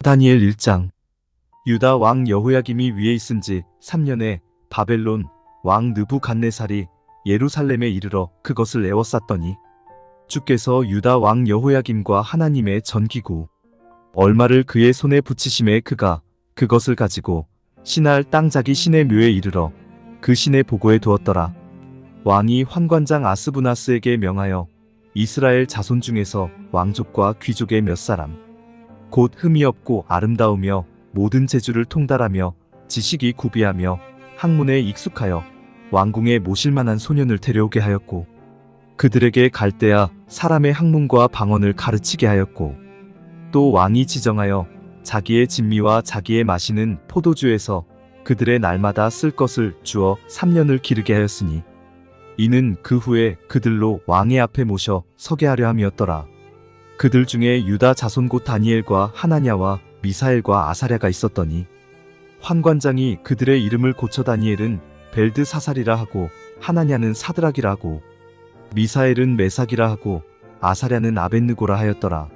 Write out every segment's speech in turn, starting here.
다니엘 1장. 유다 왕 여호야김이 위에 있은 지 3년에 바벨론 왕 느부갓네살이 예루살렘에 이르러 그것을 에워쌌더니 주께서 유다 왕 여호야김과 하나님의 전기구 얼마를 그의 손에 붙이심에 그가 그것을 가지고 신할 땅 자기 신의 묘에 이르러 그 신의 보고에 두었더라. 왕이 환관장 아스부나스에게 명하여 이스라엘 자손 중에서 왕족과 귀족의 몇 사람 곧 흠이 없고 아름다우며 모든 재주를 통달하며 지식이 구비하며 학문에 익숙하여 왕궁에 모실 만한 소년을 데려오게 하였고 그들에게 갈대아 사람의 학문과 방언을 가르치게 하였고 또 왕이 지정하여 자기의 진미와 자기의 마시는 포도주에서 그들의 날마다 쓸 것을 주어 3년을 기르게 하였으니 이는 그 후에 그들로 왕의 앞에 모셔 서게 하려 함이었더라. 그들 중에 유다 자손 곧 다니엘과 하나냐와 미사엘과 아사랴가 있었더니 환관장이 그들의 이름을 고쳐 다니엘은 벨드사살이라 하고 하나냐는 사드락이라 하고 미사엘은 메삭이라 하고 아사랴는 아벳느고라 하였더라.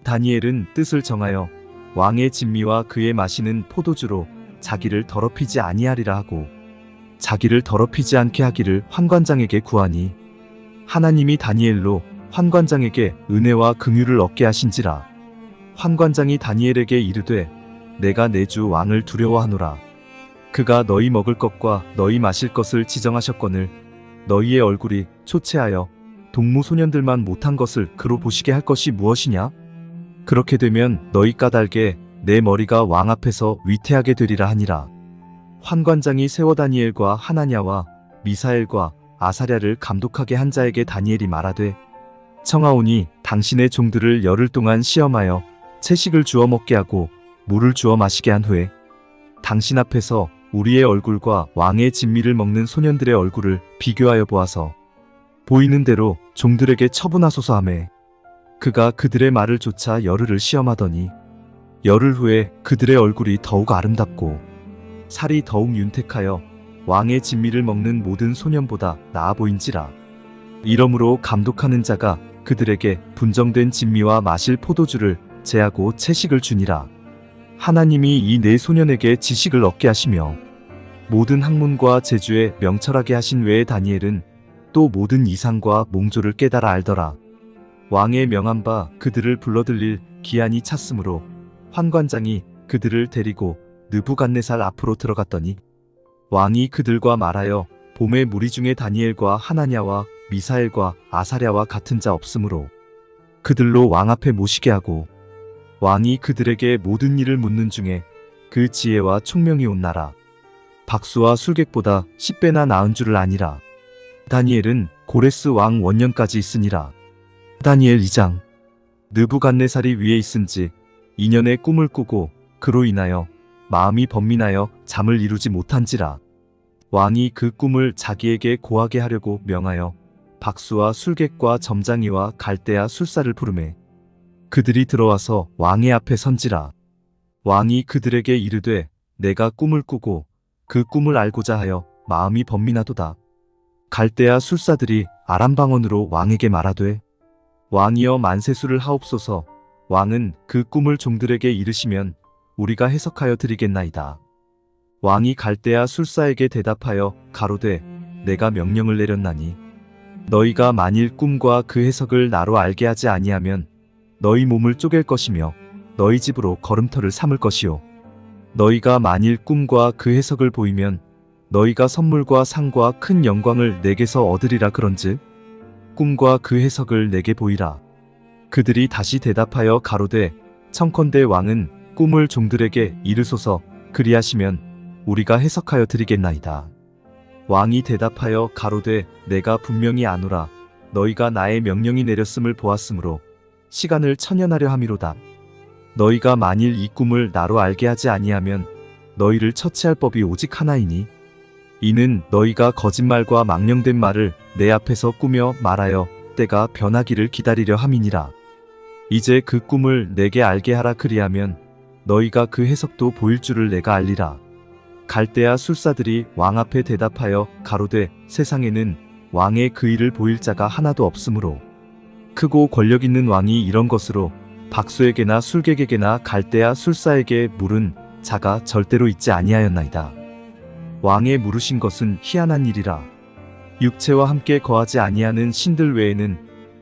다니엘은 뜻을 정하여 왕의 진미와 그의 마시는 포도주로 자기를 더럽히지 아니하리라 하고 자기를 더럽히지 않게 하기를 환관장에게 구하니 하나님이 다니엘로 환관장에게 은혜와 긍휼을 얻게 하신지라. 환관장이 다니엘에게 이르되 내가 내 주 왕을 두려워하노라. 그가 너희 먹을 것과 너희 마실 것을 지정하셨거늘 너희의 얼굴이 초췌하여 동무소년들만 못한 것을 그로 보시게 할 것이 무엇이냐? 그렇게 되면 너희 까닭에 내 머리가 왕 앞에서 위태하게 되리라 하니라. 환관장이 세워 다니엘과 하나냐와 미사엘과 아사랴를 감독하게 한 자에게 다니엘이 말하되 청하오니 당신의 종들을 열흘 동안 시험하여 채식을 주어 먹게 하고 물을 주어 마시게 한 후에 당신 앞에서 우리의 얼굴과 왕의 진미를 먹는 소년들의 얼굴을 비교하여 보아서 보이는 대로 종들에게 처분하소서 하매 그가 그들의 말을 조차 열흘을 시험하더니 열흘 후에 그들의 얼굴이 더욱 아름답고 살이 더욱 윤택하여 왕의 진미를 먹는 모든 소년보다 나아 보인지라. 이러므로 감독하는 자가 그들에게 분정된 진미와 마실 포도주를 제하고 채식을 주니라. 하나님이 이 네 소년에게 지식을 얻게 하시며 모든 학문과 재주에 명철하게 하신 외에 다니엘은 또 모든 이상과 몽조를 깨달아 알더라. 왕의 명한 바 그들을 불러들릴 기한이 찼으므로 환관장이 그들을 데리고 느부갓네살 앞으로 들어갔더니 왕이 그들과 말하여 봄의 무리 중에 다니엘과 하나냐와 미사엘과 아사랴와 같은 자 없으므로 그들로 왕 앞에 모시게 하고 왕이 그들에게 모든 일을 묻는 중에 그 지혜와 총명이 온 나라 박수와 술객보다 10배나 나은 줄을 아니라. 다니엘은 고레스 왕 원년까지 있으니라. 다니엘 2장. 느부갓네살이 위에 있은지 2년의 꿈을 꾸고 그로 인하여 마음이 번민하여 잠을 이루지 못한지라. 왕이 그 꿈을 자기에게 고하게 하려고 명하여 박수와 술객과 점장이와 갈대아 술사를 부르매 그들이 들어와서 왕의 앞에 선지라. 왕이 그들에게 이르되 내가 꿈을 꾸고 그 꿈을 알고자 하여 마음이 번민하도다. 갈대아 술사들이 아람 방언으로 왕에게 말하되 왕이여 만세수를 하옵소서. 왕은 그 꿈을 종들에게 이르시면 우리가 해석하여 드리겠나이다. 왕이 갈대아 술사에게 대답하여 가로되 내가 명령을 내렸나니 너희가 만일 꿈과 그 해석을 나로 알게 하지 아니하면 너희 몸을 쪼갤 것이며 너희 집으로 걸음터를 삼을 것이요 너희가 만일 꿈과 그 해석을 보이면 너희가 선물과 상과 큰 영광을 내게서 얻으리라 그런즉 꿈과 그 해석을 내게 보이라. 그들이 다시 대답하여 가로되 청컨대 왕은 꿈을 종들에게 이르소서. 그리하시면 우리가 해석하여 드리겠나이다. 왕이 대답하여 가로되 내가 분명히 아노라. 너희가 나의 명령이 내렸음을 보았으므로 시간을 천연하려 함이로다. 너희가 만일 이 꿈을 나로 알게 하지 아니하면 너희를 처치할 법이 오직 하나이니 이는 너희가 거짓말과 망령된 말을 내 앞에서 꾸며 말하여 때가 변하기를 기다리려 함이니라. 이제 그 꿈을 내게 알게 하라. 그리하면 너희가 그 해석도 보일 줄을 내가 알리라. 갈대아 술사들이 왕 앞에 대답하여 가로되 세상에는 왕의 그 일을 보일 자가 하나도 없으므로 크고 권력 있는 왕이 이런 것으로 박수에게나 술객에게나 갈대아 술사에게 물은 자가 절대로 있지 아니하였나이다. 왕의 물으신 것은 희한한 일이라. 육체와 함께 거하지 아니하는 신들 외에는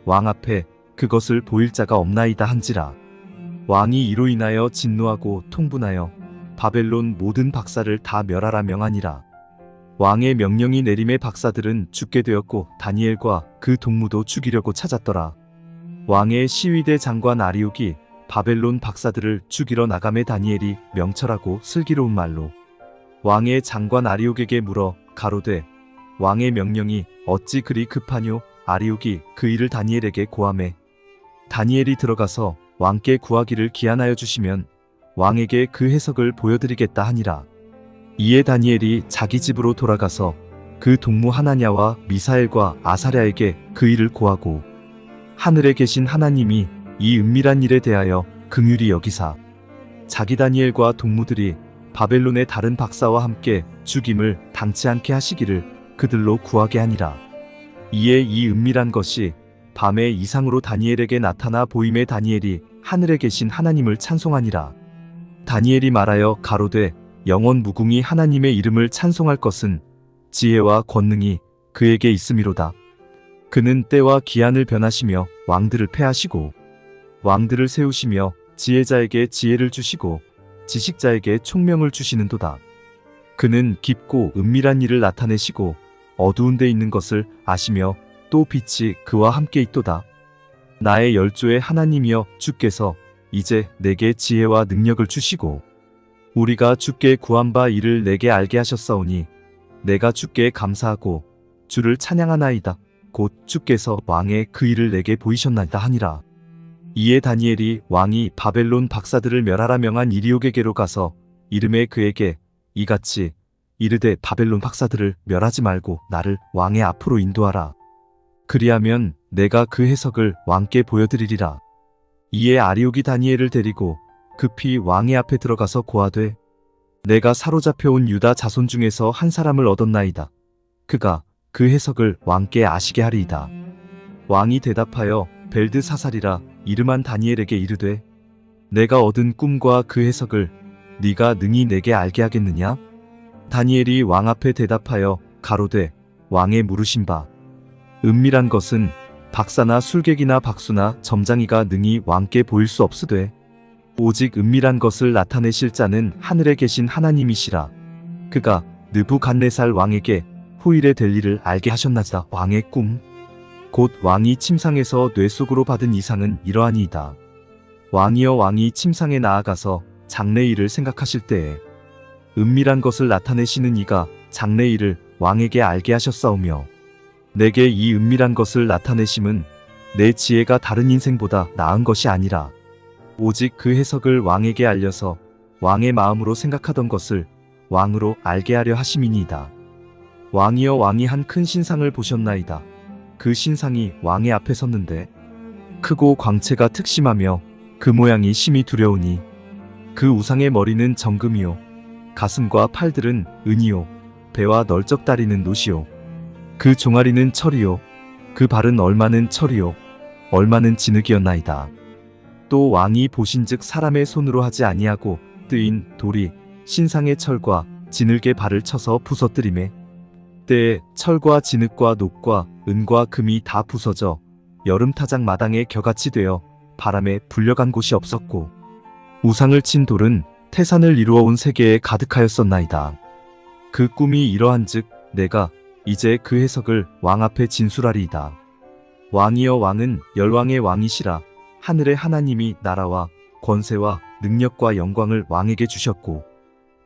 왕 앞에 그것을 보일 자가 없나이다 한지라. 왕이 이로 인하여 진노하고 통분하여 바벨론 모든 박사를 다 멸하라 명하니라. 왕의 명령이 내림에 박사들은 죽게 되었고 다니엘과 그 동무도 죽이려고 찾았더라. 왕의 시위대 장관 아리옥이 바벨론 박사들을 죽이러 나감에 다니엘이 명철하고 슬기로운 말로 왕의 장관 아리옥에게 물어 가로되 왕의 명령이 어찌 그리 급하뇨? 아리옥이 그 일을 다니엘에게 고하매 다니엘이 들어가서 왕께 구하기를 기한하여 주시면 왕에게 그 해석을 보여드리겠다 하니라. 이에 다니엘이 자기 집으로 돌아가서 그 동무 하나냐와 미사엘과 아사랴에게 그 일을 고하고 하늘에 계신 하나님이 이 은밀한 일에 대하여 긍휼히 여기사 자기 다니엘과 동무들이 바벨론의 다른 박사와 함께 죽임을 당치 않게 하시기를 그들로 구하게 하니라. 이에 이 은밀한 것이 밤에 이상으로 다니엘에게 나타나 보임에 다니엘이 하늘에 계신 하나님을 찬송하니라. 다니엘이 말하여 가로되 영원 무궁히 하나님의 이름을 찬송할 것은 지혜와 권능이 그에게 있음이로다. 그는 때와 기한을 변하시며 왕들을 패하시고 왕들을 세우시며 지혜자에게 지혜를 주시고 지식자에게 총명을 주시는도다. 그는 깊고 은밀한 일을 나타내시고 어두운 데 있는 것을 아시며 또 빛이 그와 함께 있도다. 나의 열조의 하나님이여 주께서 이제 내게 지혜와 능력을 주시고 우리가 주께 구한 바 이를 내게 알게 하셨사오니 내가 주께 감사하고 주를 찬양하나이다. 곧 주께서 왕의 그 일을 내게 보이셨나이다 하니라. 이에 다니엘이 왕이 바벨론 박사들을 멸하라 명한 이리옥에게로 가서 이름에 그에게 이같이 이르되 바벨론 박사들을 멸하지 말고 나를 왕의 앞으로 인도하라. 그리하면 내가 그 해석을 왕께 보여드리리라. 이에 아리옥이 다니엘을 데리고 급히 왕의 앞에 들어가서 고하되 내가 사로잡혀온 유다 자손 중에서 한 사람을 얻었나이다. 그가 그 해석을 왕께 아시게 하리이다. 왕이 대답하여 벨드사살이라 이름한 다니엘에게 이르되 내가 얻은 꿈과 그 해석을 네가 능히 내게 알게 하겠느냐? 다니엘이 왕 앞에 대답하여 가로되 왕의 물으신 바 은밀한 것은 박사나 술객이나 박수나 점장이가 능히 왕께 보일 수 없으되 오직 은밀한 것을 나타내실 자는 하늘에 계신 하나님이시라. 그가 느부갓네살 왕에게 후일에 될 일을 알게 하셨나이다. 왕의 꿈 곧 왕이 침상에서 뇌 속으로 받은 이상은 이러하니이다. 왕이여 왕이 침상에 나아가서 장래일을 생각하실 때에 은밀한 것을 나타내시는 이가 장래일을 왕에게 알게 하셨사오며 내게 이 은밀한 것을 나타내심은 내 지혜가 다른 인생보다 나은 것이 아니라 오직 그 해석을 왕에게 알려서 왕의 마음으로 생각하던 것을 왕으로 알게 하려 하심이니이다. 왕이여 왕이 한 큰 신상을 보셨나이다. 그 신상이 왕의 앞에 섰는데 크고 광채가 특심하며 그 모양이 심히 두려우니 그 우상의 머리는 정금이요 가슴과 팔들은 은이요 배와 널쩍 다리는 노시요 그 종아리는 철이요 그 발은 얼마는 철이요 얼마는 진흙이었나이다. 또 왕이 보신즉 사람의 손으로 하지 아니하고 뜨인 돌이 신상의 철과 진흙의 발을 쳐서 부서뜨리매 때에 철과 진흙과 녹과 은과 금이 다 부서져 여름타작 마당에 겨같이 되어 바람에 불려간 곳이 없었고 우상을 친 돌은 태산을 이루어 온 세계에 가득하였었나이다. 그 꿈이 이러한즉 내가 이제 그 해석을 왕 앞에 진술하리이다. 왕이여 왕은 열왕의 왕이시라. 하늘의 하나님이 나라와 권세와 능력과 영광을 왕에게 주셨고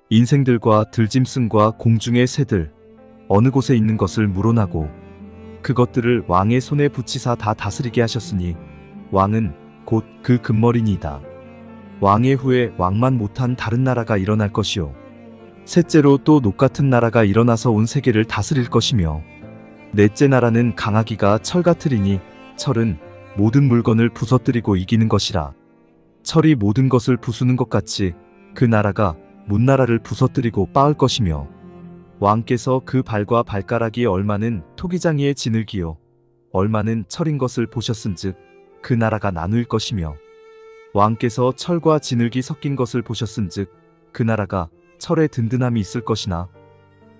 인생들과 들짐승과 공중의 새들 어느 곳에 있는 것을 물어나고 그것들을 왕의 손에 붙이사 다 다스리게 하셨으니 왕은 곧 그 금머리니이다. 왕의 후에 왕만 못한 다른 나라가 일어날 것이요 셋째로 또 녹같은 나라가 일어나서 온 세계를 다스릴 것이며 넷째 나라는 강하기가 철 같으리니 철은 모든 물건을 부서뜨리고 이기는 것이라. 철이 모든 것을 부수는 것 같이 그 나라가 문나라를 부서뜨리고 빻을 것이며 왕께서 그 발과 발가락이 얼마는 토기장이의 진흙이요 얼마는 철인 것을 보셨은즉 그 나라가 나누일 것이며 왕께서 철과 진흙이 섞인 것을 보셨은즉 그 나라가 철의 든든함이 있을 것이나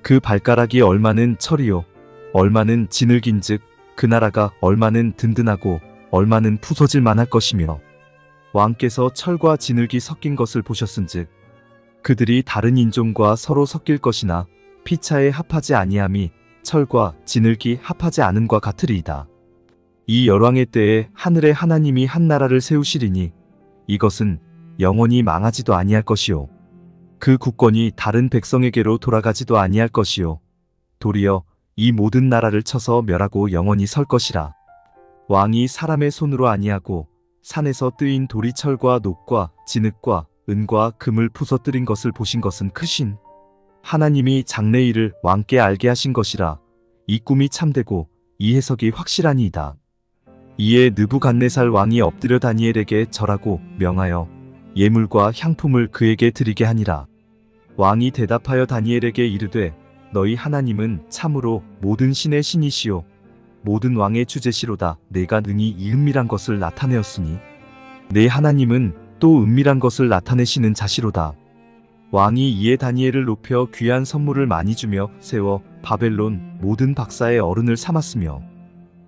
그 발가락이 얼마는 철이요 얼마는 진흙인즉 그 나라가 얼마는 든든하고 얼마는 부서질 만할 것이며 왕께서 철과 진흙이 섞인 것을 보셨은즉 그들이 다른 인종과 서로 섞일 것이나 피차에 합하지 아니함이 철과 진흙이 합하지 않음과 같으리이다. 이 열왕의 때에 하늘의 하나님이 한 나라를 세우시리니 이것은 영원히 망하지도 아니할 것이요 그 국권이 다른 백성에게로 돌아가지도 아니할 것이요 도리어 이 모든 나라를 쳐서 멸하고 영원히 설 것이라. 왕이 사람의 손으로 아니하고 산에서 뜨인 돌이 철과 녹과 진흙과 은과 금을 부서뜨린 것을 보신 것은 크신 하나님이 장래일을 왕께 알게 하신 것이라. 이 꿈이 참되고 이 해석이 확실하니이다. 이에 느부갓네살 왕이 엎드려 다니엘에게 절하고 명하여 예물과 향품을 그에게 드리게 하니라. 왕이 대답하여 다니엘에게 이르되 너희 하나님은 참으로 모든 신의 신이시요 모든 왕의 주제시로다. 내가 능히 이 은밀한 것을 나타내었으니 내 하나님은 또 은밀한 것을 나타내시는 자시로다. 왕이 이에 다니엘을 높여 귀한 선물을 많이 주며 세워 바벨론 모든 박사의 어른을 삼았으며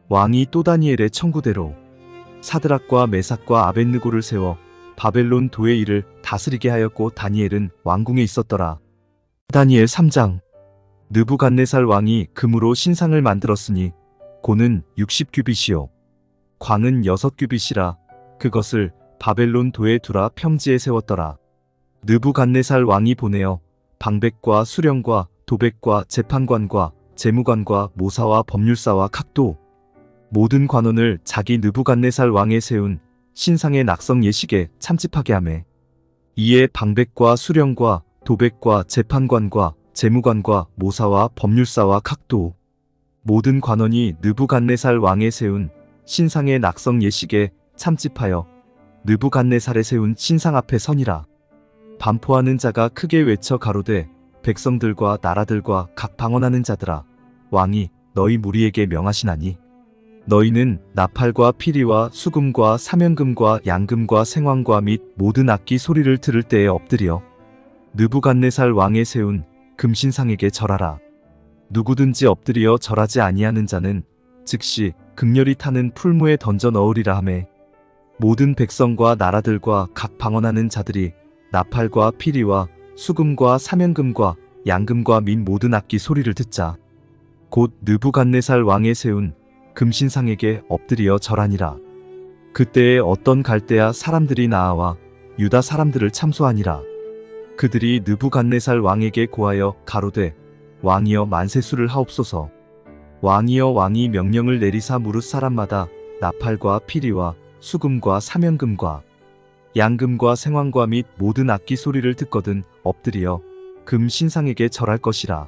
왕이 또 다니엘의 청구대로 사드락과 메삭과 아벳느고를 세워 바벨론 도의 일을 다스리게 하였고 다니엘은 왕궁에 있었더라. 다니엘 3장. 느부갓네살 왕이 금으로 신상을 만들었으니 고는 60규빗이요 광은 6규빗이라. 그것을 바벨론 도에 두라 평지에 세웠더라. 느부갓네살 왕이 보내어 방백과 수령과 도백과 재판관과 재무관과 모사와 법률사와 각도 모든 관원을 자기 느부갓네살 왕에 세운 신상의 낙성 예식에 참집하게 하매 이에 방백과 수령과 도백과 재판관과 재무관과 모사와 법률사와 각도 모든 관원이 느부갓네살 왕에 세운 신상의 낙성 예식에 참집하여 느부갓네살에 세운 신상 앞에 서니라. 반포하는 자가 크게 외쳐 가로되 백성들과 나라들과 각 방언하는 자들아 왕이 너희 무리에게 명하시나니 너희는 나팔과 피리와 수금과 사면금과 양금과 생황과 및 모든 악기 소리를 들을 때에 엎드려 느부갓네살 왕에 세운 금신상에게 절하라. 누구든지 엎드려 절하지 아니하는 자는 즉시 극렬히 타는 풀무에 던져 넣으리라 하매 모든 백성과 나라들과 각 방언하는 자들이 나팔과 피리와 수금과 사면금과 양금과 및 모든 악기 소리를 듣자 곧 느부갓네살 왕에 세운 금신상에게 엎드려 절하니라. 그때에 어떤 갈대아 사람들이 나아와 유다 사람들을 참소하니라. 그들이 느부갓네살 왕에게 고하여 가로되 왕이여 만세수를 하옵소서. 왕이여 왕이 명령을 내리사 무릇 사람마다 나팔과 피리와 수금과 사면금과 양금과 생황과 및 모든 악기 소리를 듣거든 엎드려 금 신상에게 절할 것이라.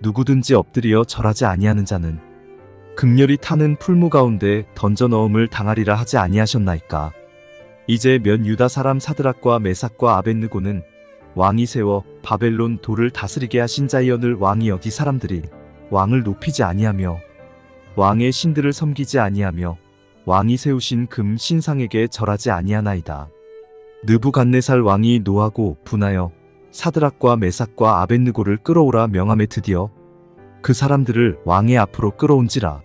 누구든지 엎드려 절하지 아니하는 자는 극렬히 타는 풀무 가운데 던져 넣음을 당하리라 하지 아니하셨나이까. 이제 몇 유다 사람 사드락과 메삭과 아벳느고는 왕이 세워 바벨론 도를 다스리게 하신 자이언을 왕이 여기 사람들이 왕을 높이지 아니하며 왕의 신들을 섬기지 아니하며 왕이 세우신 금 신상에게 절하지 아니하나이다. 느부갓네살 왕이 노하고 분하여 사드락과 메삭과 아벳느고를 끌어오라 명함에 드디어 그 사람들을 왕의 앞으로 끌어온지라.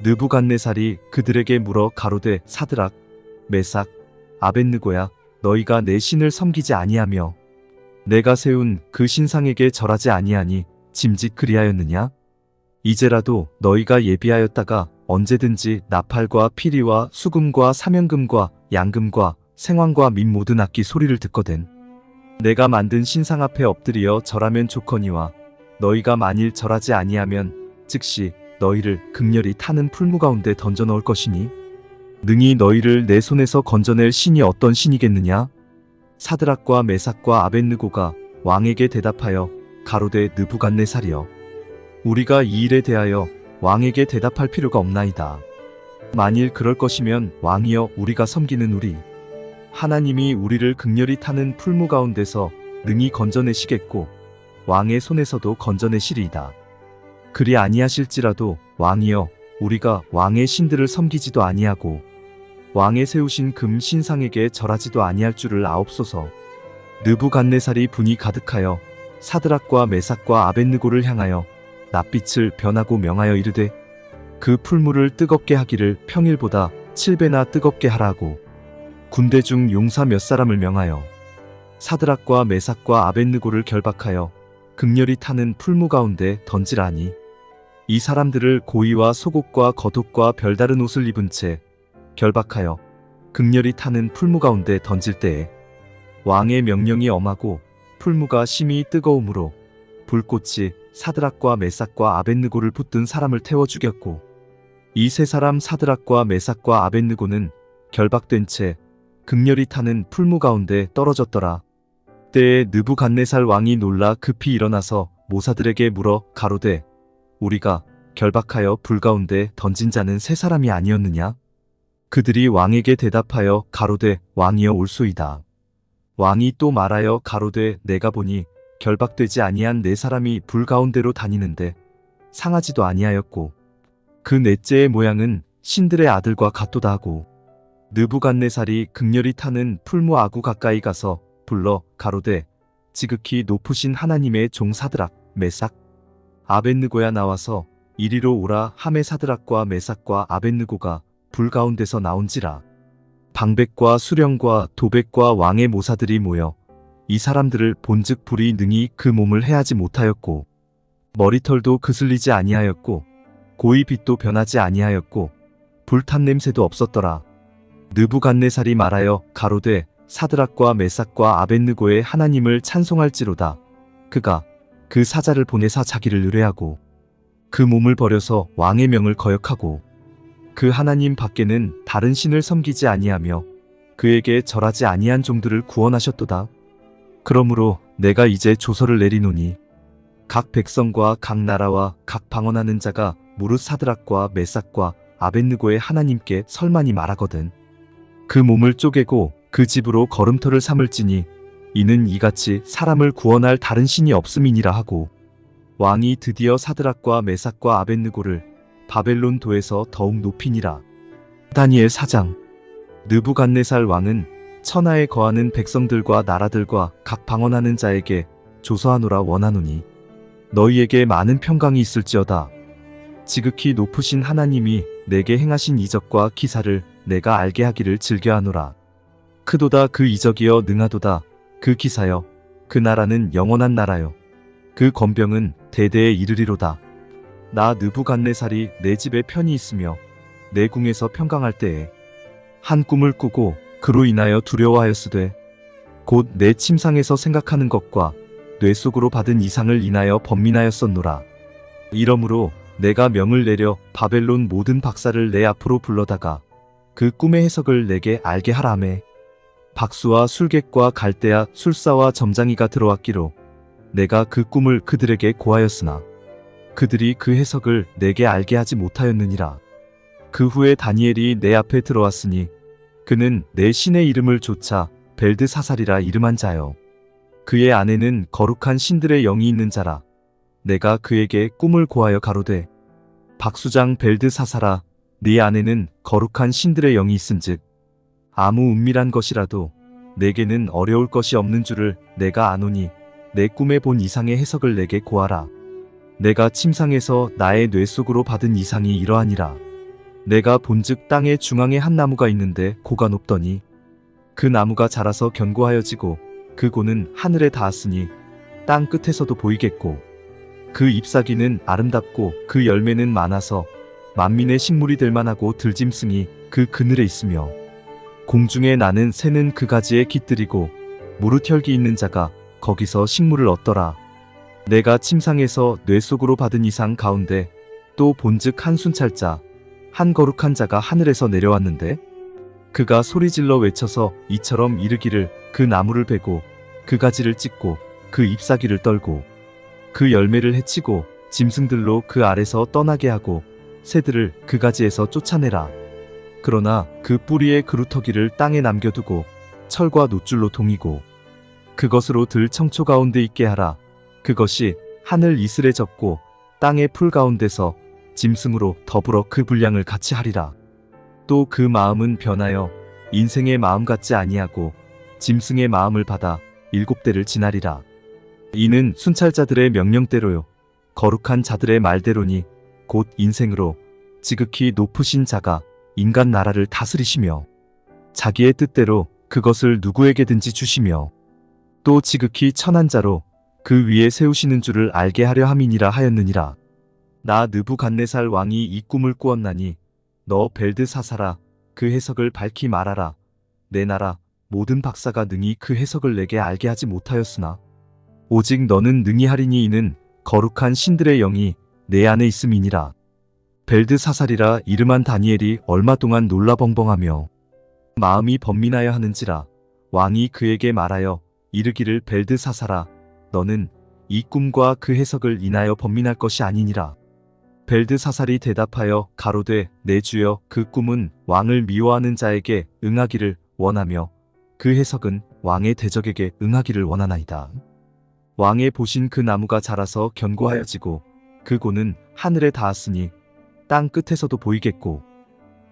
느부갓네살이 그들에게 물어 가로되 사드락, 메삭, 아벳느고야 너희가 내 신을 섬기지 아니하며 내가 세운 그 신상에게 절하지 아니하니 짐짓 그리하였느냐? 이제라도 너희가 예비하였다가 언제든지 나팔과 피리와 수금과 사면금과 양금과 생황과 및 모든 악기 소리를 듣거든 내가 만든 신상 앞에 엎드려 절하면 좋거니와 너희가 만일 절하지 아니하면 즉시 너희를 극렬히 타는 풀무 가운데 던져 넣을 것이니 능히 너희를 내 손에서 건져낼 신이 어떤 신이겠느냐? 사드락과 메삭과 아벳느고가 왕에게 대답하여 가로되 느부갓네살이여 우리가 이 일에 대하여 왕에게 대답할 필요가 없나이다. 만일 그럴 것이면 왕이여 우리가 섬기는 우리 하나님이 우리를 극렬히 타는 풀무 가운데서 능히 건져내시겠고 왕의 손에서도 건져내시리이다. 그리 아니하실지라도 왕이여 우리가 왕의 신들을 섬기지도 아니하고 왕의 세우신 금 신상에게 절하지도 아니할 줄을 아옵소서. 느부갓네살이 분이 가득하여 사드락과 메삭과 아벳느고를 향하여 낯빛을 변하고 명하여 이르되 그 풀무를 뜨겁게 하기를 평일보다 7배나 뜨겁게 하라고 군대 중 용사 몇 사람을 명하여 사드락과 메삭과 아벳느고를 결박하여 극렬히 타는 풀무 가운데 던지라니. 이 사람들을 고이와 속옷과 겉옷과 별다른 옷을 입은 채 결박하여 극렬히 타는 풀무 가운데 던질 때에 왕의 명령이 엄하고 풀무가 심히 뜨거움으로 불꽃이 사드락과 메삭과 아벳느고를 붙든 사람을 태워 죽였고 이 세 사람 사드락과 메삭과 아벳느고는 결박된 채 극렬히 타는 풀무 가운데 떨어졌더라. 때에 느부갓네살 왕이 놀라 급히 일어나서 모사들에게 물어 가로되 우리가 결박하여 불 가운데 던진 자는 세 사람이 아니었느냐? 그들이 왕에게 대답하여 가로되 왕이여 올소이다. 왕이 또 말하여 가로되 내가 보니 결박되지 아니한 네 사람이 불 가운데로 다니는데 상하지도 아니하였고 그 넷째의 모양은 신들의 아들과 같도다 하고 느부갓네살이 극렬히 타는 풀무 아구 가까이 가서 불러 가로되 지극히 높으신 하나님의 종 사드락 메삭 아벳느고야 나와서 이리로 오라 하매 사드락과 메삭과 아벳느고가 불 가운데서 나온지라. 방백과 수령과 도백과 왕의 모사들이 모여 이 사람들을 본즉 불이 능히 그 몸을 해하지 못하였고 머리털도 그슬리지 아니하였고 고이 빛도 변하지 아니하였고 불탄 냄새도 없었더라. 느부갓네살이 말하여 가로되 사드락과 메삭과 아벳느고의 하나님을 찬송할지로다. 그가 그 사자를 보내사 자기를 의뢰하고 그 몸을 버려서 왕의 명을 거역하고 그 하나님 밖에는 다른 신을 섬기지 아니하며 그에게 절하지 아니한 종들을 구원하셨도다. 그러므로 내가 이제 조서를 내리노니 각 백성과 각 나라와 각 방언하는 자가 무릇 사드락과 메삭과 아벳느고의 하나님께 설만이 말하거든 그 몸을 쪼개고 그 집으로 걸음터를 삼을지니 이는 이같이 사람을 구원할 다른 신이 없음이니라 하고 왕이 드디어 사드락과 메삭과 아벳느고를 바벨론 도에서 더욱 높이니라. 다니엘 4장. 느부갓네살 왕은 천하에 거하는 백성들과 나라들과 각 방언하는 자에게 조서하노라 원하노니 너희에게 많은 평강이 있을지어다. 지극히 높으신 하나님이 내게 행하신 이적과 기사를 내가 알게 하기를 즐겨하노라. 크도다 그 이적이여 능하도다 그 기사여 그 나라는 영원한 나라여 그 권병은 대대에 이르리로다. 나 느부갓네살이 내 집에 편히 있으며 내 궁에서 평강할 때에 한 꿈을 꾸고 그로 인하여 두려워하였으되 곧 내 침상에서 생각하는 것과 뇌 속으로 받은 이상을 인하여 번민하였었노라. 이러므로 내가 명을 내려 바벨론 모든 박사를 내 앞으로 불러다가 그 꿈의 해석을 내게 알게 하라매 박수와 술객과 갈대아 술사와 점장이가 들어왔기로 내가 그 꿈을 그들에게 고하였으나 그들이 그 해석을 내게 알게 하지 못하였느니라. 그 후에 다니엘이 내 앞에 들어왔으니 그는 내 신의 이름을 조차 벨드사살이라 이름한 자여 그의 안에는 거룩한 신들의 영이 있는 자라. 내가 그에게 꿈을 고하여 가로되 박수장 벨드사살아 네 안에는 거룩한 신들의 영이 있은즉 아무 은밀한 것이라도 내게는 어려울 것이 없는 줄을 내가 아노니 내 꿈에 본 이상의 해석을 내게 고하라. 내가 침상에서 나의 뇌 속으로 받은 이상이 이러하니라. 내가 본즉 땅의 중앙에 한 나무가 있는데 고가 높더니 그 나무가 자라서 견고하여지고 그 고는 하늘에 닿았으니 땅 끝에서도 보이겠고 그 잎사귀는 아름답고 그 열매는 많아서 만민의 식물이 될 만하고 들짐승이 그 그늘에 있으며 공중에 나는 새는 그 가지에 깃들이고 무릇 혈기 있는 자가 거기서 식물을 얻더라. 내가 침상에서 뇌 속으로 받은 이상 가운데 또 본즉 한 순찰자 한 거룩한 자가 하늘에서 내려왔는데 그가 소리질러 외쳐서 이처럼 이르기를 그 나무를 베고 그 가지를 찢고 그 잎사귀를 떨고 그 열매를 해치고 짐승들로 그 아래서 떠나게 하고 새들을 그 가지에서 쫓아내라. 그러나 그 뿌리의 그루터기를 땅에 남겨두고 철과 놋줄로 동이고 그것으로 들 청초 가운데 있게 하라. 그것이 하늘 이슬에 젖고 땅의 풀 가운데서 짐승으로 더불어 그 분량을 같이 하리라. 또 그 마음은 변하여 인생의 마음 같지 아니하고 짐승의 마음을 받아 7대를 지나리라. 이는 순찰자들의 명령대로요 거룩한 자들의 말대로니 곧 인생으로 지극히 높으신 자가 인간 나라를 다스리시며 자기의 뜻대로 그것을 누구에게든지 주시며 또 지극히 천한 자로 그 위에 세우시는 줄을 알게 하려 함이니라 하였느니라. 나 느부갓네살 왕이 이 꿈을 꾸었나니 너 벨드사살아 그 해석을 밝히 말하라. 내 나라 모든 박사가 능히 그 해석을 내게 알게 하지 못하였으나 오직 너는 능히 하리니 이는 거룩한 신들의 영이 내 안에 있음이니라. 벨드사살이라 이름한 다니엘이 얼마 동안 놀라벙벙하며 마음이 번민하여 하는지라 왕이 그에게 말하여 이르기를 벨드사살아 너는 이 꿈과 그 해석을 인하여 번민할 것이 아니니라. 벨드사살이 대답하여 가로되 내 주여 그 꿈은 왕을 미워하는 자에게 응하기를 원하며 그 해석은 왕의 대적에게 응하기를 원하나이다. 왕의 보신 그 나무가 자라서 견고하여지고 그 고는 하늘에 닿았으니 땅 끝에서도 보이겠고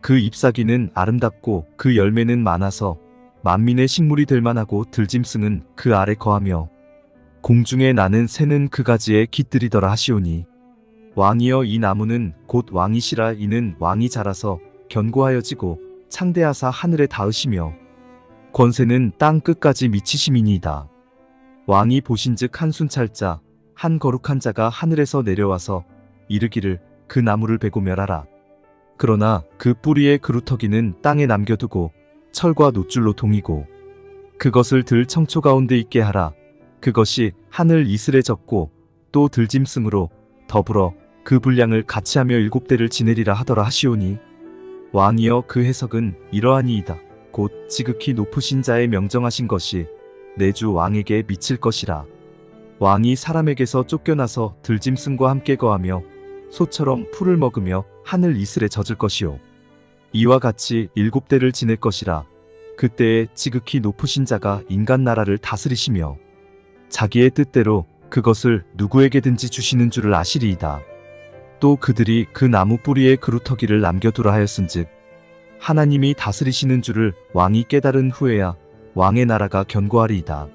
그 잎사귀는 아름답고 그 열매는 많아서 만민의 식물이 될 만하고 들짐승은 그 아래 거하며 공중에 나는 새는 그 가지에 깃들이더라 하시오니 왕이여 이 나무는 곧 왕이시라. 이는 왕이 자라서 견고하여지고 창대하사 하늘에 닿으시며 권세는 땅 끝까지 미치심이니이다. 왕이 보신즉 한 순찰자 한 거룩한 자가 하늘에서 내려와서 이르기를 그 나무를 베고 멸하라. 그러나 그 뿌리의 그루터기는 땅에 남겨두고 철과 놋줄로 동이고 그것을 들 청초 가운데 있게 하라. 그것이 하늘 이슬에 젖고 또 들짐승으로 더불어 그 분량을 같이 하며 7대를 지내리라 하더라 하시오니 왕이여 그 해석은 이러하니이다. 곧 지극히 높으신 자의 명정하신 것이 내 주 왕에게 미칠 것이라. 왕이 사람에게서 쫓겨나서 들짐승과 함께 거하며 소처럼 풀을 먹으며 하늘 이슬에 젖을 것이요 이와 같이 7대를 지낼 것이라. 그때에 지극히 높으신 자가 인간 나라를 다스리시며 자기의 뜻대로 그것을 누구에게든지 주시는 줄을 아시리이다. 또 그들이 그 나무 뿌리에 그루터기를 남겨두라 하였은즉 하나님이 다스리시는 줄을 왕이 깨달은 후에야 왕의 나라가 견고하리이다.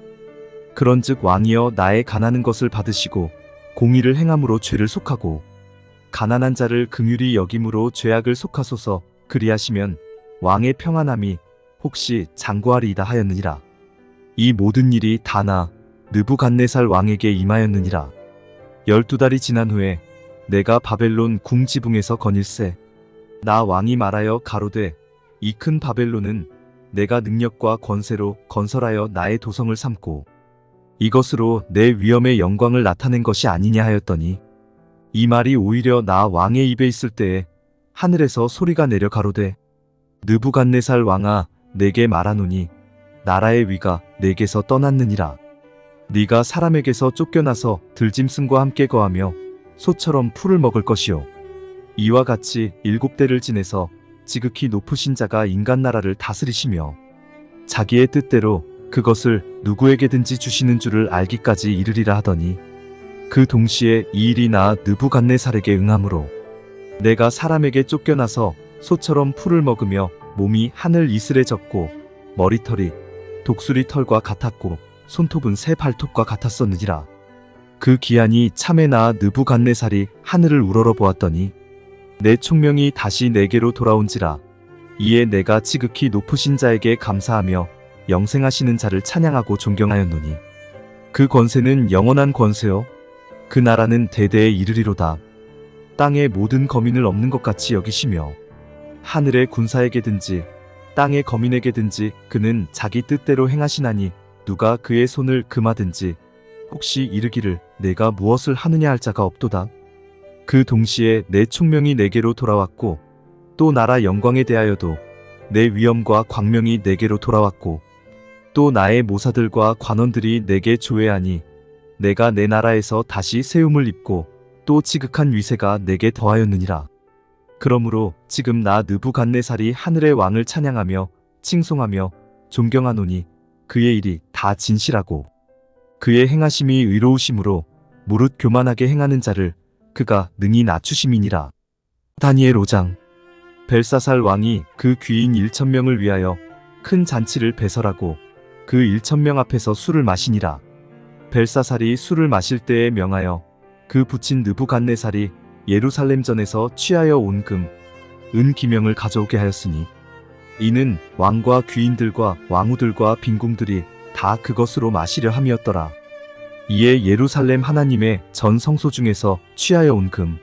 그런즉 왕이여 나의 가난한 것을 받으시고 공의를 행함으로 죄를 속하고 가난한 자를 긍휼히 여김으로 죄악을 속하소서. 그리하시면 왕의 평안함이 혹시 장구하리이다 하였느니라. 이 모든 일이 다 나 느부갓네살 왕에게 임하였느니라. 12달이 지난 후에 내가 바벨론 궁 지붕에서 거닐세 나 왕이 말하여 가로되 이 큰 바벨론은 내가 능력과 권세로 건설하여 나의 도성을 삼고 이것으로 내 위엄의 영광을 나타낸 것이 아니냐 하였더니 이 말이 오히려 나 왕의 입에 있을 때에 하늘에서 소리가 내려 가로되 느부갓네살 왕아 내게 말하노니 나라의 위가 내게서 떠났느니라. 네가 사람에게서 쫓겨나서 들짐승과 함께 거하며 소처럼 풀을 먹을 것이요 이와 같이 7대를 지내서 지극히 높으신 자가 인간 나라를 다스리시며 자기의 뜻대로 그것을 누구에게든지 주시는 줄을 알기까지 이르리라 하더니 그 동시에 이 일이 나 느부갓네살에게 응함으로 내가 사람에게 쫓겨나서 소처럼 풀을 먹으며 몸이 하늘 이슬에 젖고 머리털이 독수리 털과 같았고 손톱은 새 발톱과 같았었느니라. 그 기한이 참에 나 느부갓네살이 하늘을 우러러 보았더니 내 총명이 다시 내게로 돌아온지라. 이에 내가 지극히 높으신 자에게 감사하며 영생하시는 자를 찬양하고 존경하였노니 그 권세는 영원한 권세요 그 나라는 대대에 이르리로다. 땅의 모든 거민을 없는 것 같이 여기시며 하늘의 군사에게든지 땅의 거민에게든지 그는 자기 뜻대로 행하시나니 누가 그의 손을 금하든지 혹시 이르기를 내가 무엇을 하느냐 할 자가 없도다. 그 동시에 내 총명이 내게로 돌아왔고 또 나라 영광에 대하여도 내 위엄과 광명이 내게로 돌아왔고 또 나의 모사들과 관원들이 내게 조회하니 내가 내 나라에서 다시 세움을 입고 또 지극한 위세가 내게 더하였느니라. 그러므로 지금 나 느부갓네살이 하늘의 왕을 찬양하며 칭송하며 존경하노니 그의 일이 다 진실하고 그의 행하심이 의로우심으로 무릇 교만하게 행하는 자를 그가 능히 낮추심이니라. 다니엘 5장. 벨사살 왕이 그 귀인 1,000명을 위하여 큰 잔치를 배설하고 그 1,000명 앞에서 술을 마시니라. 벨사살이 술을 마실 때에 명하여 그 부친 느부갓네살이 예루살렘 전에서 취하여 온 금, 은 기명을 가져오게 하였으니 이는 왕과 귀인들과 왕후들과 빈궁들이 다 그것으로 마시려 함이었더라. 이에 예루살렘 하나님의 전 성소 중에서 취하여 온 금,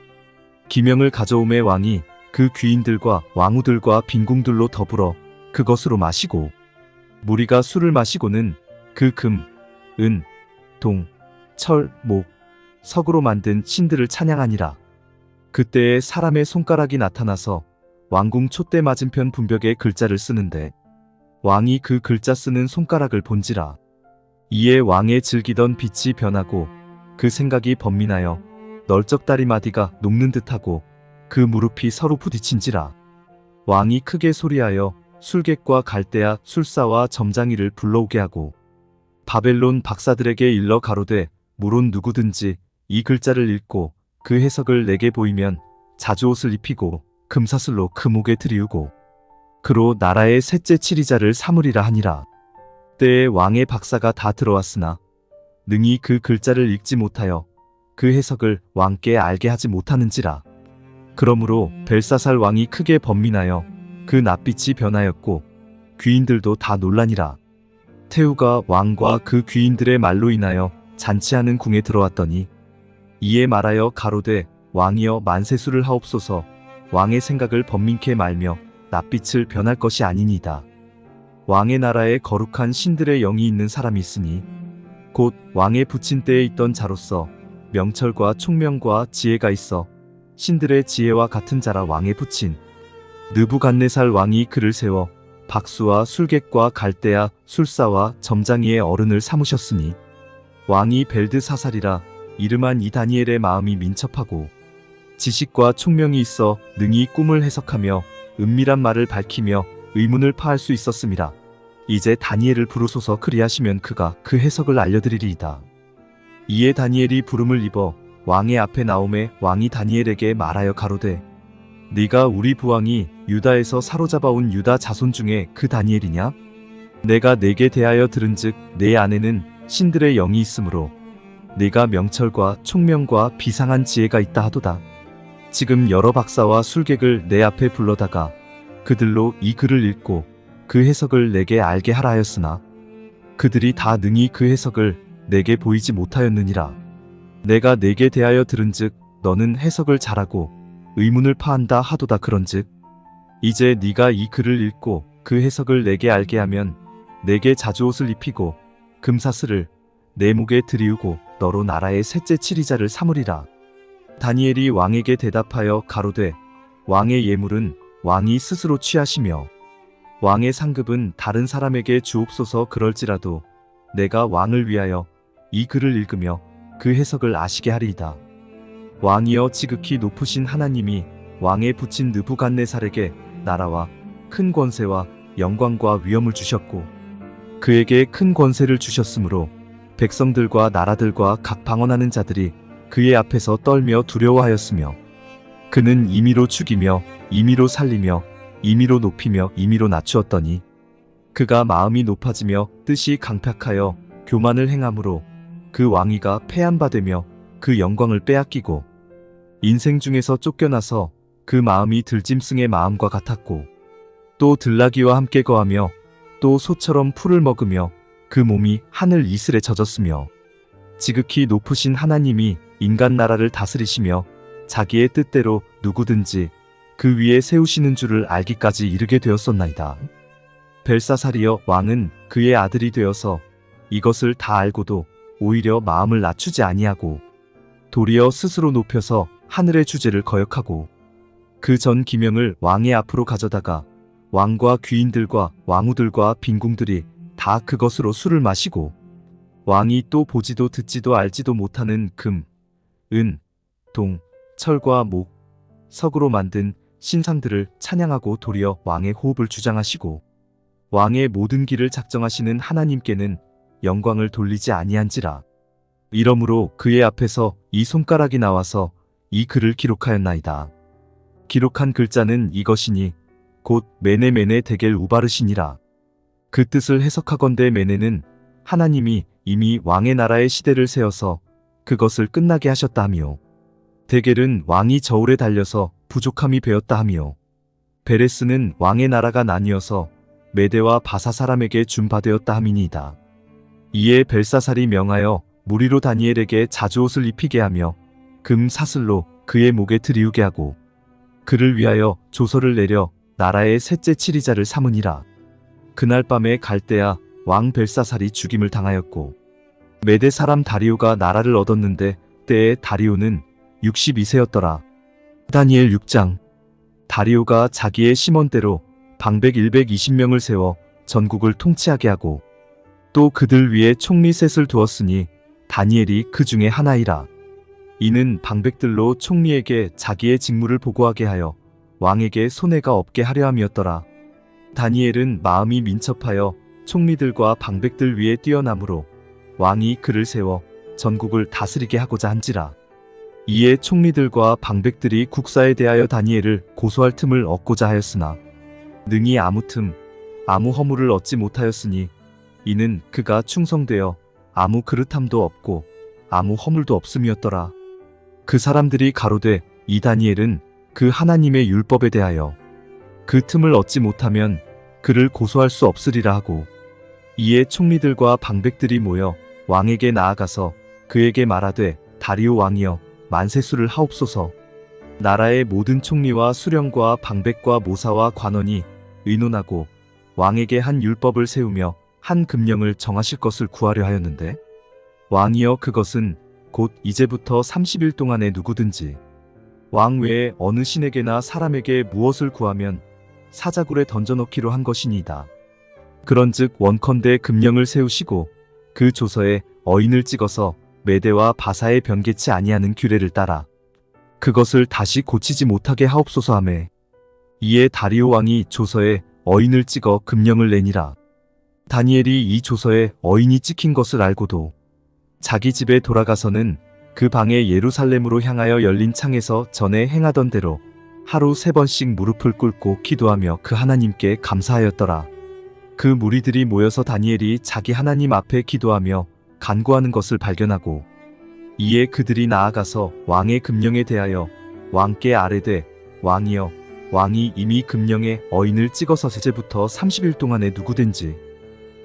기명을 가져오매 왕이 그 귀인들과 왕후들과 빈궁들로 더불어 그것으로 마시고 무리가 술을 마시고는 그 금, 은, 동, 철, 목, 석으로 만든 신들을 찬양하니라. 그때에 사람의 손가락이 나타나서 왕궁 촛대 맞은편 분벽에 글자를 쓰는데 왕이 그 글자 쓰는 손가락을 본지라. 이에 왕의 즐기던 빛이 변하고 그 생각이 번민하여 널쩍다리마디가 녹는 듯하고 그 무릎이 서로 부딪힌지라. 왕이 크게 소리하여 술객과 갈대아 술사와 점장이를 불러오게 하고 바벨론 박사들에게 일러 가로되 무론 누구든지 이 글자를 읽고 그 해석을 내게 보이면 자주옷을 입히고 금사슬로 그 목에 들이우고 그로 나라의 셋째 치리자를 삼으리라 하니라. 때에 왕의 박사가 다 들어왔으나 능히 그 글자를 읽지 못하여 그 해석을 왕께 알게 하지 못하는지라. 그러므로 벨사살 왕이 크게 번민하여 그 낯빛이 변하였고 귀인들도 다 놀라니라. 태후가 왕과 그 귀인들의 말로 인하여 잔치하는 궁에 들어왔더니 이에 말하여 가로되 왕이여 만세수를 하옵소서. 왕의 생각을 번민케 말며 낯빛을 변할 것이 아니니이다. 왕의 나라에 거룩한 신들의 영이 있는 사람이 있으니 곧 왕의 부친 때에 있던 자로서 명철과 총명과 지혜가 있어 신들의 지혜와 같은 자라. 왕의 부친 느부갓네살 왕이 그를 세워 박수와 술객과 갈대아 술사와 점장이의 어른을 삼으셨으니 왕이 벨드사살이라 이름한 이 다니엘의 마음이 민첩하고 지식과 총명이 있어 능히 꿈을 해석하며 은밀한 말을 밝히며 의문을 파할 수 있었음이라. 이제 다니엘을 부르소서. 그리하시면 그가 그 해석을 알려드리리이다. 이에 다니엘이 부름을 입어 왕의 앞에 나오매 왕이 다니엘에게 말하여 가로되 네가 우리 부왕이 유다에서 사로잡아온 유다 자손 중에 그 다니엘이냐? 내가 네게 대하여 들은즉 내 안에는 신들의 영이 있으므로 네가 명철과 총명과 비상한 지혜가 있다 하도다. 지금 여러 박사와 술객을 내 앞에 불러다가 그들로 이 글을 읽고 그 해석을 내게 알게 하라 하였으나 그들이 다 능히 그 해석을 내게 보이지 못하였느니라. 내가 네게 대하여 들은즉 너는 해석을 잘하고 의문을 파한다 하도다. 그런즉 이제 네가 이 글을 읽고 그 해석을 내게 알게 하면 내게 자주옷을 입히고 금사슬을 내 목에 들이우고 너로 나라의 셋째 치리자를 삼으리라. 다니엘이 왕에게 대답하여 가로되 왕의 예물은 왕이 스스로 취하시며 왕의 상급은 다른 사람에게 주옵소서. 그럴지라도 내가 왕을 위하여 이 글을 읽으며 그 해석을 아시게 하리이다. 왕이여 지극히 높으신 하나님이 왕의 부친 느부갓네살에게 나라와 큰 권세와 영광과 위엄을 주셨고 그에게 큰 권세를 주셨으므로 백성들과 나라들과 각 방언하는 자들이 그의 앞에서 떨며 두려워하였으며 그는 임의로 죽이며 임의로 살리며 임의로 높이며 임의로 낮추었더니 그가 마음이 높아지며 뜻이 강팍하여 교만을 행함으로 그 왕위가 패한바되며 그 영광을 빼앗기고 인생 중에서 쫓겨나서 그 마음이 들짐승의 마음과 같았고 또 들나귀와 함께 거하며 또 소처럼 풀을 먹으며 그 몸이 하늘 이슬에 젖었으며 지극히 높으신 하나님이 인간 나라를 다스리시며 자기의 뜻대로 누구든지 그 위에 세우시는 줄을 알기까지 이르게 되었었나이다. 벨사살이여 왕은 그의 아들이 되어서 이것을 다 알고도 오히려 마음을 낮추지 아니하고 도리어 스스로 높여서 하늘의 주제를 거역하고 그 전 기명을 왕의 앞으로 가져다가 왕과 귀인들과 왕후들과 빈궁들이 다 그것으로 술을 마시고 왕이 또 보지도 듣지도 알지도 못하는 금, 은, 동, 철과 목, 석으로 만든 신상들을 찬양하고 도리어 왕의 호흡을 주장하시고 왕의 모든 길을 작정하시는 하나님께는 영광을 돌리지 아니한지라. 이러므로 그의 앞에서 이 손가락이 나와서 이 글을 기록하였나이다. 기록한 글자는 이것이니 곧 메네메네 데겔 우바르시니라. 그 뜻을 해석하건대 메네는 하나님이 이미 왕의 나라의 시대를 세워서 그것을 끝나게 하셨다 하미요. 데겔은 왕이 저울에 달려서 부족함이 배었다 하미요. 베레스는 왕의 나라가 나뉘어서 메대와 바사 사람에게 준바되었다 함이니이다. 이에 벨사살이 명하여 무리로 다니엘에게 자주옷을 입히게 하며 금 사슬로 그의 목에 들이우게 하고 그를 위하여 조서를 내려 나라의 셋째 치리자를 삼으니라. 그날 밤에 갈대아 왕 벨사살이 죽임을 당하였고 메대 사람 다리오가 나라를 얻었는데 때에 다리오는 62세였더라. 다니엘 6장. 다리오가 자기의 심원대로 방백 120명을 세워 전국을 통치하게 하고 또 그들 위에 총리 셋을 두었으니 다니엘이 그 중에 하나이라. 이는 방백들로 총리에게 자기의 직무를 보고하게 하여 왕에게 손해가 없게 하려 함이었더라. 다니엘은 마음이 민첩하여 총리들과 방백들 위에 뛰어나므로 왕이 그를 세워 전국을 다스리게 하고자 한지라. 이에 총리들과 방백들이 국사에 대하여 다니엘을 고소할 틈을 얻고자 하였으나 능히 아무 틈, 아무 허물을 얻지 못하였으니 이는 그가 충성되어 아무 그릇함도 없고 아무 허물도 없음이었더라. 그 사람들이 가로되 이 다니엘은 그 하나님의 율법에 대하여 그 틈을 얻지 못하면 그를 고소할 수 없으리라 하고 이에 총리들과 방백들이 모여 왕에게 나아가서 그에게 말하되 다리오 왕이여 만세수를 하옵소서. 나라의 모든 총리와 수령과 방백과 모사와 관원이 의논하고 왕에게 한 율법을 세우며 한 금령을 정하실 것을 구하려 하였는데 왕이여 그것은 곧 이제부터 30일 동안에 누구든지 왕 외에 어느 신에게나 사람에게 무엇을 구하면 사자굴에 던져넣기로 한 것이니이다. 그런즉 원컨대 금령을 세우시고 그 조서에 어인을 찍어서 메대와 바사에 변개치 아니하는 규례를 따라 그것을 다시 고치지 못하게 하옵소서 하매 이에 다리오 왕이 조서에 어인을 찍어 금령을 내니라. 다니엘이 이 조서에 어인이 찍힌 것을 알고도 자기 집에 돌아가서는 그 방에 예루살렘으로 향하여 열린 창에서 전에 행하던 대로 하루 3번씩 무릎을 꿇고 기도하며 그 하나님께 감사하였더라. 그 무리들이 모여서 다니엘이 자기 하나님 앞에 기도하며 간구하는 것을 발견하고 이에 그들이 나아가서 왕의 금령에 대하여 왕께 아뢰되 왕이여 왕이 이미 금령에 어인을 찍어서 세제부터 30일 동안에 누구든지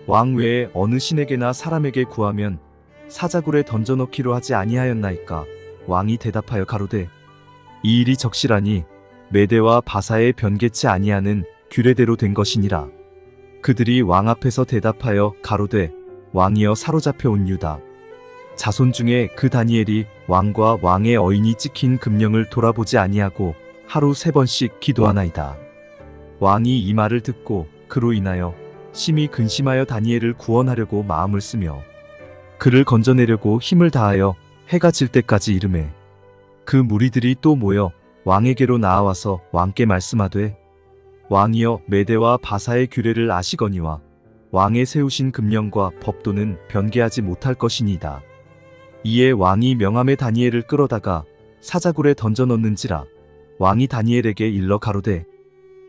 왕 외에 어느 신에게나 사람에게 구하면 사자굴에 던져넣기로 하지 아니하였나이까. 왕이 대답하여 가로되 이 일이 적실하니 메대와 바사에 변개치 아니하는 규례대로 된 것이니라. 그들이 왕 앞에서 대답하여 가로되 왕이여 사로잡혀 온 유다 자손 중에 그 다니엘이 왕과 왕의 어인이 찍힌 금령을 돌아보지 아니하고 하루 3번씩 기도하나이다. 왕이 이 말을 듣고 그로 인하여 심히 근심하여 다니엘을 구원하려고 마음을 쓰며 그를 건져내려고 힘을 다하여 해가 질 때까지 이르매 그 무리들이 또 모여 왕에게로 나아와서 왕께 말씀하되 왕이여 메대와 바사의 규례를 아시거니와 왕의 세우신 금령과 법도는 변개하지 못할 것이니이다. 이에 왕이 명함에 다니엘을 끌어다가 사자굴에 던져넣는지라. 왕이 다니엘에게 일러 가로되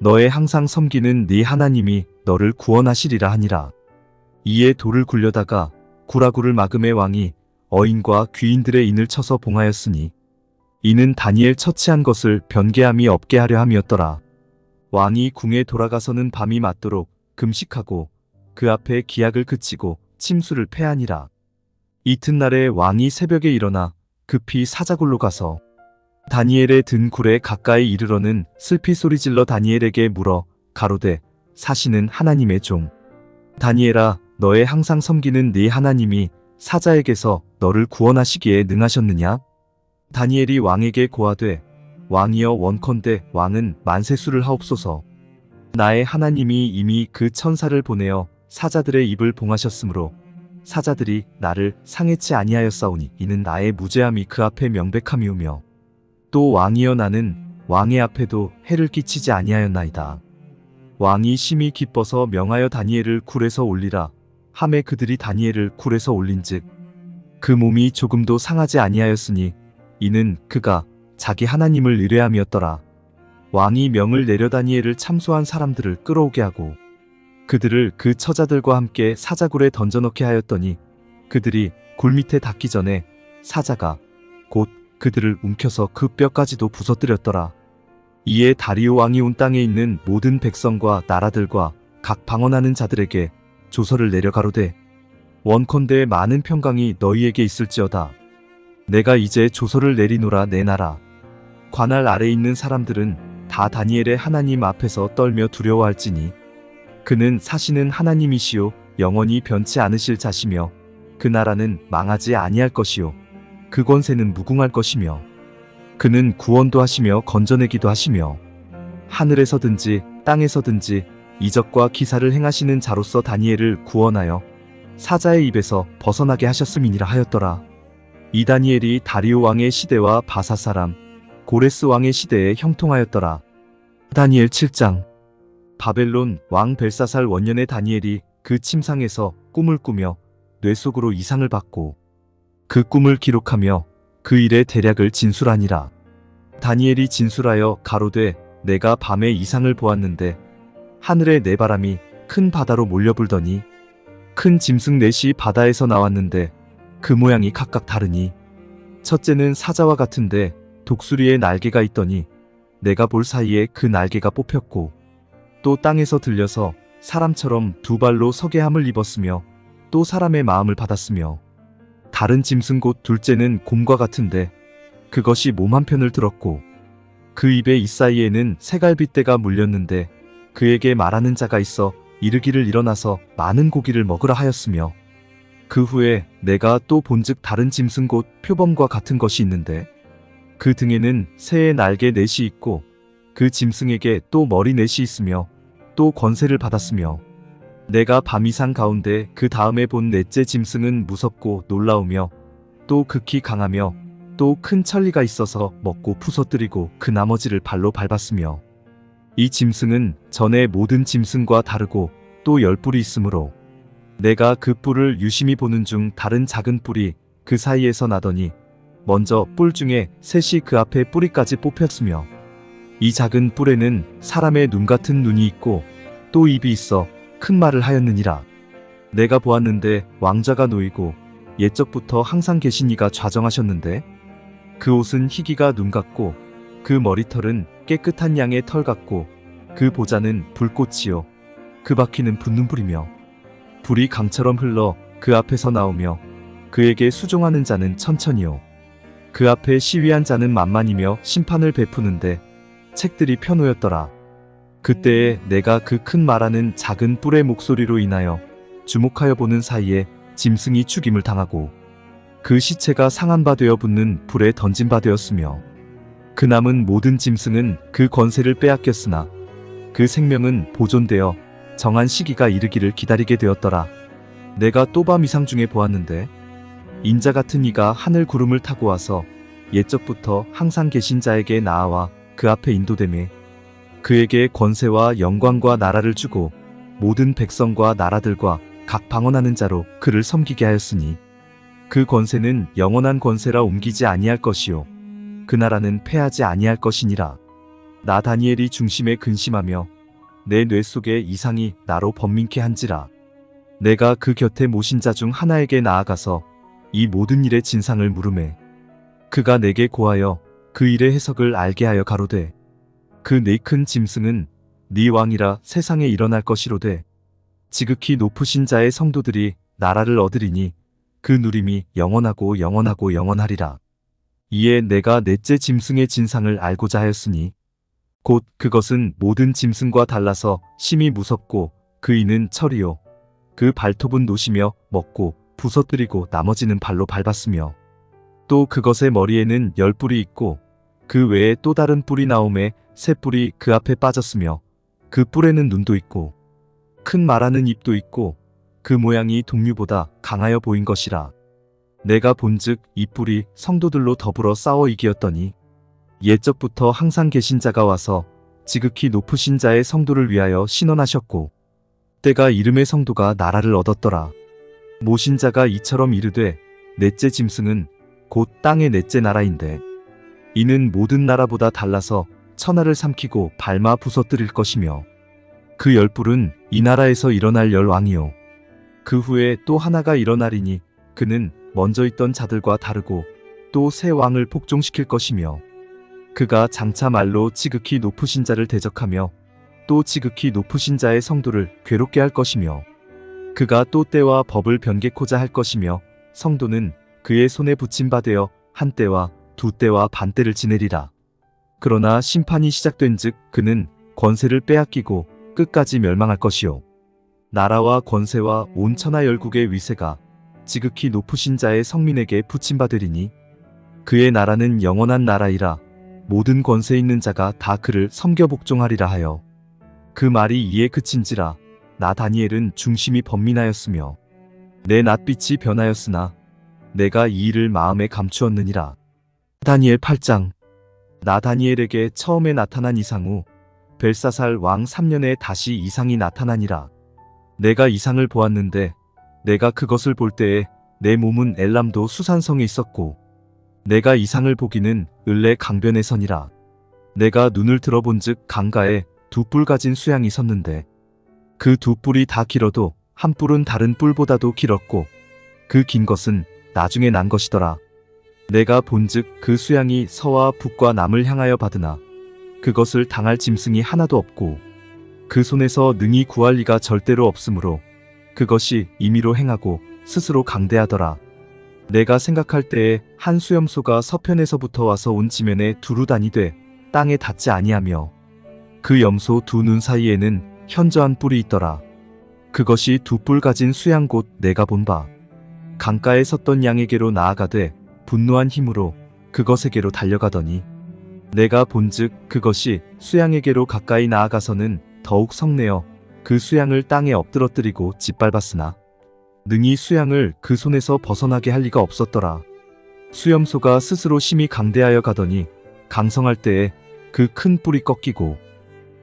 너의 항상 섬기는 네 하나님이 너를 구원하시리라 하니라. 이에 돌을 굴려다가 구라굴을 막음에 왕이 어인과 귀인들의 인을 쳐서 봉하였으니 이는 다니엘 처치한 것을 변개함이 없게 하려 함이었더라. 왕이 궁에 돌아가서는 밤이 맞도록 금식하고 그 앞에 기약을 그치고 침수를 패하니라. 이튿날에 왕이 새벽에 일어나 급히 사자굴로 가서 다니엘의 든 굴에 가까이 이르러는 슬피 소리질러 다니엘에게 물어 가로되 사시는 하나님의 종 다니엘아 너의 항상 섬기는 네 하나님이 사자에게서 너를 구원하시기에 능하셨느냐? 다니엘이 왕에게 고하되 왕이여 원컨대 왕은 만세수를 하옵소서. 나의 하나님이 이미 그 천사를 보내어 사자들의 입을 봉하셨으므로 사자들이 나를 상해치 아니하였사오니 이는 나의 무죄함이 그 앞에 명백함이오며 또 왕이여 나는 왕의 앞에도 해를 끼치지 아니하였나이다. 왕이 심히 기뻐서 명하여 다니엘을 굴에서 올리라 하매 그들이 다니엘을 굴에서 올린즉 그 몸이 조금도 상하지 아니하였으니 이는 그가 자기 하나님을 의뢰함이었더라. 왕이 명을 내려 다니엘을 참소한 사람들을 끌어오게 하고 그들을 그 처자들과 함께 사자굴에 던져넣게 하였더니 그들이 굴 밑에 닿기 전에 사자가 곧 그들을 움켜서 그 뼈까지도 부서뜨렸더라. 이에 다리오 왕이 온 땅에 있는 모든 백성과 나라들과 각 방언하는 자들에게 조서를 내려 가로되 원컨대 많은 평강이 너희에게 있을지어다. 내가 이제 조서를 내리노라. 내 나라 관할 아래 있는 사람들은 다 다니엘의 하나님 앞에서 떨며 두려워할지니 그는 사시는 하나님이시요 영원히 변치 않으실 자시며 그 나라는 망하지 아니할 것이요 그 권세는 무궁할 것이며 그는 구원도 하시며 건져내기도 하시며 하늘에서든지 땅에서든지 이적과 기사를 행하시는 자로서 다니엘을 구원하여 사자의 입에서 벗어나게 하셨음이니라 하였더라. 이 다니엘이 다리오 왕의 시대와 바사 사람 고레스 왕의 시대에 형통하였더라. 다니엘 7장. 바벨론 왕 벨사살 원년에 다니엘이 그 침상에서 꿈을 꾸며 뇌 속으로 이상을 받고 그 꿈을 기록하며 그 일의 대략을 진술하니라. 다니엘이 진술하여 가로되 내가 밤에 이상을 보았는데 하늘에 네바람이 큰 바다로 몰려불더니 큰 짐승 넷이 바다에서 나왔는데 그 모양이 각각 다르니 첫째는 사자와 같은데 독수리의 날개가 있더니 내가 볼 사이에 그 날개가 뽑혔고 또 땅에서 들려서 사람처럼 두 발로 서게 함을 입었으며 또 사람의 마음을 받았으며 다른 짐승 곧 둘째는 곰과 같은데 그것이 몸 한편을 들었고 그 입의 이사이에는 새갈빗대가 물렸는데 그에게 말하는 자가 있어 이르기를 일어나서 많은 고기를 먹으라 하였으며 그 후에 내가 또 본즉 다른 짐승 곧 표범과 같은 것이 있는데 그 등에는 새의 날개 넷이 있고 그 짐승에게 또 머리 넷이 있으며 또 권세를 받았으며 내가 밤이상 가운데 그 다음에 본 넷째 짐승은 무섭고 놀라우며 또 극히 강하며 또 큰 천리가 있어서 먹고 부서뜨리고 그 나머지를 발로 밟았으며 이 짐승은 전에 모든 짐승과 다르고 또 10뿔이 있으므로 내가 그 뿔을 유심히 보는 중 다른 작은 뿔이 그 사이에서 나더니 먼저 뿔 중에 셋이 그 앞에 뿌리까지 뽑혔으며 이 작은 뿔에는 사람의 눈 같은 눈이 있고 또 입이 있어 큰 말을 하였느니라. 내가 보았는데 왕좌가 놓이고 옛적부터 항상 계신 이가 좌정하셨는데 그 옷은 희기가 눈 같고 그 머리털은 깨끗한 양의 털 같고 그 보좌는 불꽃이요 그 바퀴는 붙는 불이며 불이 강처럼 흘러 그 앞에서 나오며 그에게 수종하는 자는 천천히요 그 앞에 시위한 자는 만만이며 심판을 베푸는데 책들이 펴놓였더라. 그때에 내가 그 큰 말하는 작은 뿔의 목소리로 인하여 주목하여 보는 사이에 짐승이 죽임을 당하고 그 시체가 상한 바 되어 붙는 불에 던진 바 되었으며 그 남은 모든 짐승은 그 권세를 빼앗겼으나 그 생명은 보존되어 정한 시기가 이르기를 기다리게 되었더라. 내가 또 밤 이상 중에 보았는데 인자 같은 이가 하늘 구름을 타고 와서 옛적부터 항상 계신 자에게 나아와 그 앞에 인도되매 그에게 권세와 영광과 나라를 주고 모든 백성과 나라들과 각 방언하는 자로 그를 섬기게 하였으니 그 권세는 영원한 권세라 옮기지 아니할 것이요 그 나라는 패하지 아니할 것이니라. 나 다니엘이 중심에 근심하며 내 뇌 속에 이상이 나로 번민케 한지라. 내가 그 곁에 모신 자 중 하나에게 나아가서 이 모든 일의 진상을 물으매 그가 내게 고하여 그 일의 해석을 알게 하여 가로되 그 네 큰 짐승은 네 왕이라 세상에 일어날 것이로되 지극히 높으신 자의 성도들이 나라를 얻으리니 그 누림이 영원하고 영원하고 영원하리라. 이에 내가 넷째 짐승의 진상을 알고자 하였으니 곧 그것은 모든 짐승과 달라서 심히 무섭고 그 이는 철이요 그 발톱은 노시며 먹고 부서뜨리고 나머지는 발로 밟았으며 또 그것의 머리에는 10뿔이 있고 그 외에 또 다른 뿔이 나오매 새 뿔이 그 앞에 빠졌으며 그 뿔에는 눈도 있고 큰 말하는 입도 있고 그 모양이 동류보다 강하여 보인 것이라. 내가 본즉 이 뿔이 성도들로 더불어 싸워 이기었더니 옛적부터 항상 계신 자가 와서 지극히 높으신 자의 성도를 위하여 신원하셨고 때가 이름의 성도가 나라를 얻었더라. 모신 자가 이처럼 이르되 넷째 짐승은 곧 땅의 넷째 나라인데 이는 모든 나라보다 달라서 천하를 삼키고 밟아 부서뜨릴 것이며 그 열불은 이 나라에서 일어날 열왕이요. 그 후에 또 하나가 일어나리니 그는 먼저 있던 자들과 다르고 또 새 왕을 복종시킬 것이며 그가 장차 말로 지극히 높으신 자를 대적하며 또 지극히 높으신 자의 성도를 괴롭게 할 것이며 그가 또 때와 법을 변개코자 할 것이며 성도는 그의 손에 붙임 바 되어 한 때와 두 때와 반 때를 지내리라. 그러나 심판이 시작된즉 그는 권세를 빼앗기고 끝까지 멸망할 것이요. 나라와 권세와 온 천하 열국의 위세가 지극히 높으신 자의 성민에게 붙임 바 되리니 그의 나라는 영원한 나라이라. 모든 권세 있는 자가 다 그를 섬겨 복종하리라 하여 그 말이 이에 그친지라. 나 다니엘은 중심이 번민하였으며 내 낯빛이 변하였으나 내가 이 일을 마음에 감추었느니라. 다니엘 8장. 나 다니엘에게 처음에 나타난 이상 후 벨사살 왕 3년에 다시 이상이 나타나니라. 내가 이상을 보았는데 내가 그것을 볼 때에 내 몸은 엘람도 수산성에 있었고 내가 이상을 보기는 을레 강변에 서니라. 내가 눈을 들어본즉 강가에 두 뿔 가진 수양이 섰는데 그 두 뿔이 다 길어도 한 뿔은 다른 뿔보다도 길었고 그 긴 것은 나중에 난 것이더라. 내가 본즉 그 수양이 서와 북과 남을 향하여 받으나 그것을 당할 짐승이 하나도 없고 그 손에서 능히 구할 리가 절대로 없으므로 그것이 임의로 행하고 스스로 강대하더라. 내가 생각할 때에 한 수염소가 서편에서부터 와서 온 지면에 두루 다니되 땅에 닿지 아니하며 그 염소 두 눈 사이에는 현저한 뿔이 있더라. 그것이 두 뿔 가진 수양 곧 내가 본 바 강가에 섰던 양에게로 나아가되 분노한 힘으로 그것에게로 달려가더니 내가 본즉 그것이 수양에게로 가까이 나아가서는 더욱 성내어 그 수양을 땅에 엎드러뜨리고 짓밟았으나 능히 수양을 그 손에서 벗어나게 할 리가 없었더라. 수염소가 스스로 심히 강대하여 가더니 강성할 때에 그 큰 뿔이 꺾이고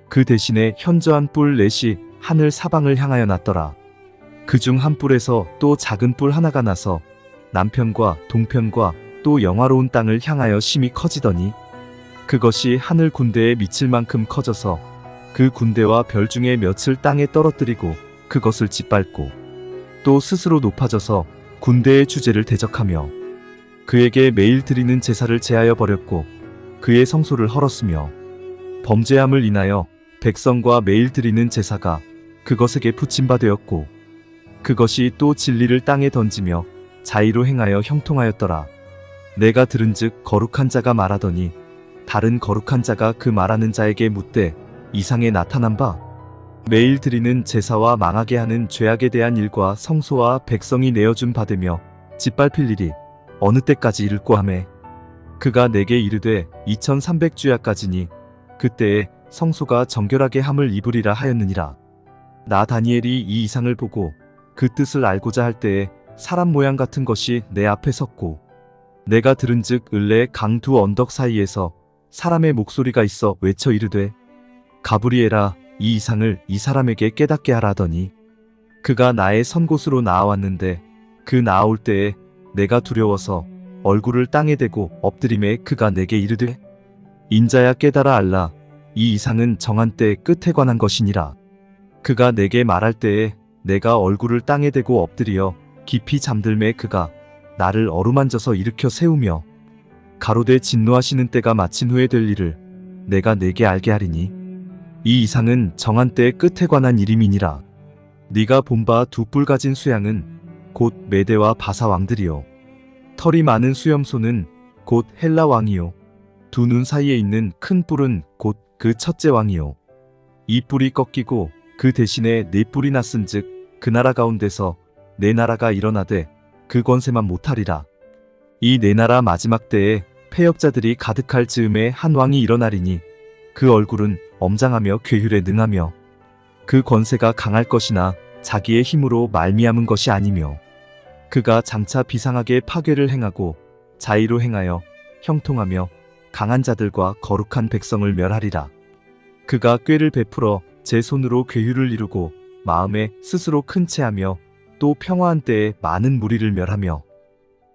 그 대신에 현저한 뿔 넷이 하늘 사방을 향하여 났더라. 그중 한 뿔에서 또 작은 뿔 하나가 나서 남편과 동편과 또 영화로운 땅을 향하여 심히 커지더니 그것이 하늘 군대에 미칠 만큼 커져서 그 군대와 별 중에 몇을 땅에 떨어뜨리고 그것을 짓밟고 또 스스로 높아져서 군대의 주제를 대적하며 그에게 매일 드리는 제사를 제하여 버렸고 그의 성소를 헐었으며 범죄함을 인하여 백성과 매일 드리는 제사가 그것에게 붙임 바 되었고 그것이 또 진리를 땅에 던지며 자의로 행하여 형통하였더라. 내가 들은즉 거룩한 자가 말하더니 다른 거룩한 자가 그 말하는 자에게 묻되 이상에 나타난 바 매일 드리는 제사와 망하게 하는 죄악에 대한 일과 성소와 백성이 내어준 받으며 짓밟힐 일이 어느 때까지 이를꼬 하매 그가 내게 이르되 2300주야까지니 그때에 성소가 정결하게 함을 입으리라 하였느니라. 나 다니엘이 이 이상을 보고 그 뜻을 알고자 할 때에 사람 모양 같은 것이 내 앞에 섰고 내가 들은즉 을레 강 두 언덕 사이에서 사람의 목소리가 있어 외쳐 이르되 가브리엘아 이 이상을 이 사람에게 깨닫게 하라 하더니 그가 나의 선 곳으로 나아왔는데 그 나아올 때에 내가 두려워서 얼굴을 땅에 대고 엎드림에 그가 내게 이르되 인자야 깨달아 알라 이 이상은 정한 때 끝에 관한 것이니라. 그가 내게 말할 때에 내가 얼굴을 땅에 대고 엎드리어 깊이 잠들매 그가 나를 어루만져서 일으켜 세우며 가로되 진노하시는 때가 마친 후에 될 일을 내가 내게 알게 하리니 이 이상은 정한 때의 끝에 관한 일임이니라. 네가 본 바 두 뿔 가진 수양은 곧 메대와 바사 왕들이요 털이 많은 수염소는 곧 헬라 왕이요 두 눈 사이에 있는 큰 뿔은 곧 그 첫째 왕이요 이 뿔이 꺾이고 그 대신에 네 뿔이 났은즉 그 나라 가운데서 네 나라가 일어나되 그 권세만 못하리라. 이 네 나라 마지막 때에 패역자들이 가득할 즈음에 한 왕이 일어나리니 그 얼굴은 엄장하며 괴휼에 능하며 그 권세가 강할 것이나 자기의 힘으로 말미암은 것이 아니며 그가 장차 비상하게 파괴를 행하고 자의로 행하여 형통하며 강한 자들과 거룩한 백성을 멸하리라. 그가 꾀를 베풀어 제 손으로 괴휼을 이루고 마음에 스스로 큰 채하며 또 평화한 때에 많은 무리를 멸하며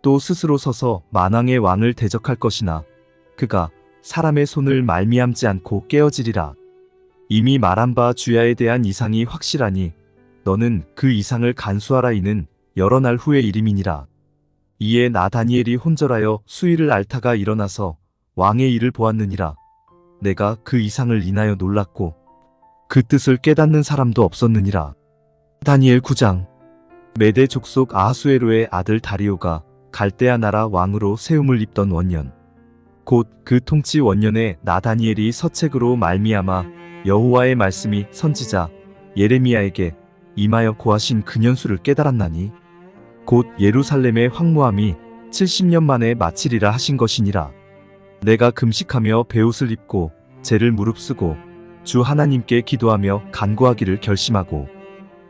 또 스스로 서서 만왕의 왕을 대적할 것이나 그가 사람의 손을 말미암지 않고 깨어지리라. 이미 말한 바 주야에 대한 이상이 확실하니 너는 그 이상을 간수하라. 이는 여러 날 후의 일임이니라. 이에 나 다니엘이 혼절하여 수일을 앓다가 일어나서 왕의 일을 보았느니라. 내가 그 이상을 인하여 놀랐고 그 뜻을 깨닫는 사람도 없었느니라. 다니엘 9장. 메대 족속 아하수에로의 아들 다리오가 갈대아 나라 왕으로 세움을 입던 원년, 곧 그 통치 원년에 나 다니엘이 서책으로 말미암아 여호와의 말씀이 선지자 예레미야에게 임하여 고하신 그 년수를 깨달았나니 곧 예루살렘의 황무함이 70년 만에 마치리라 하신 것이니라. 내가 금식하며 베옷을 입고 제를 무릅쓰고 주 하나님께 기도하며 간구하기를 결심하고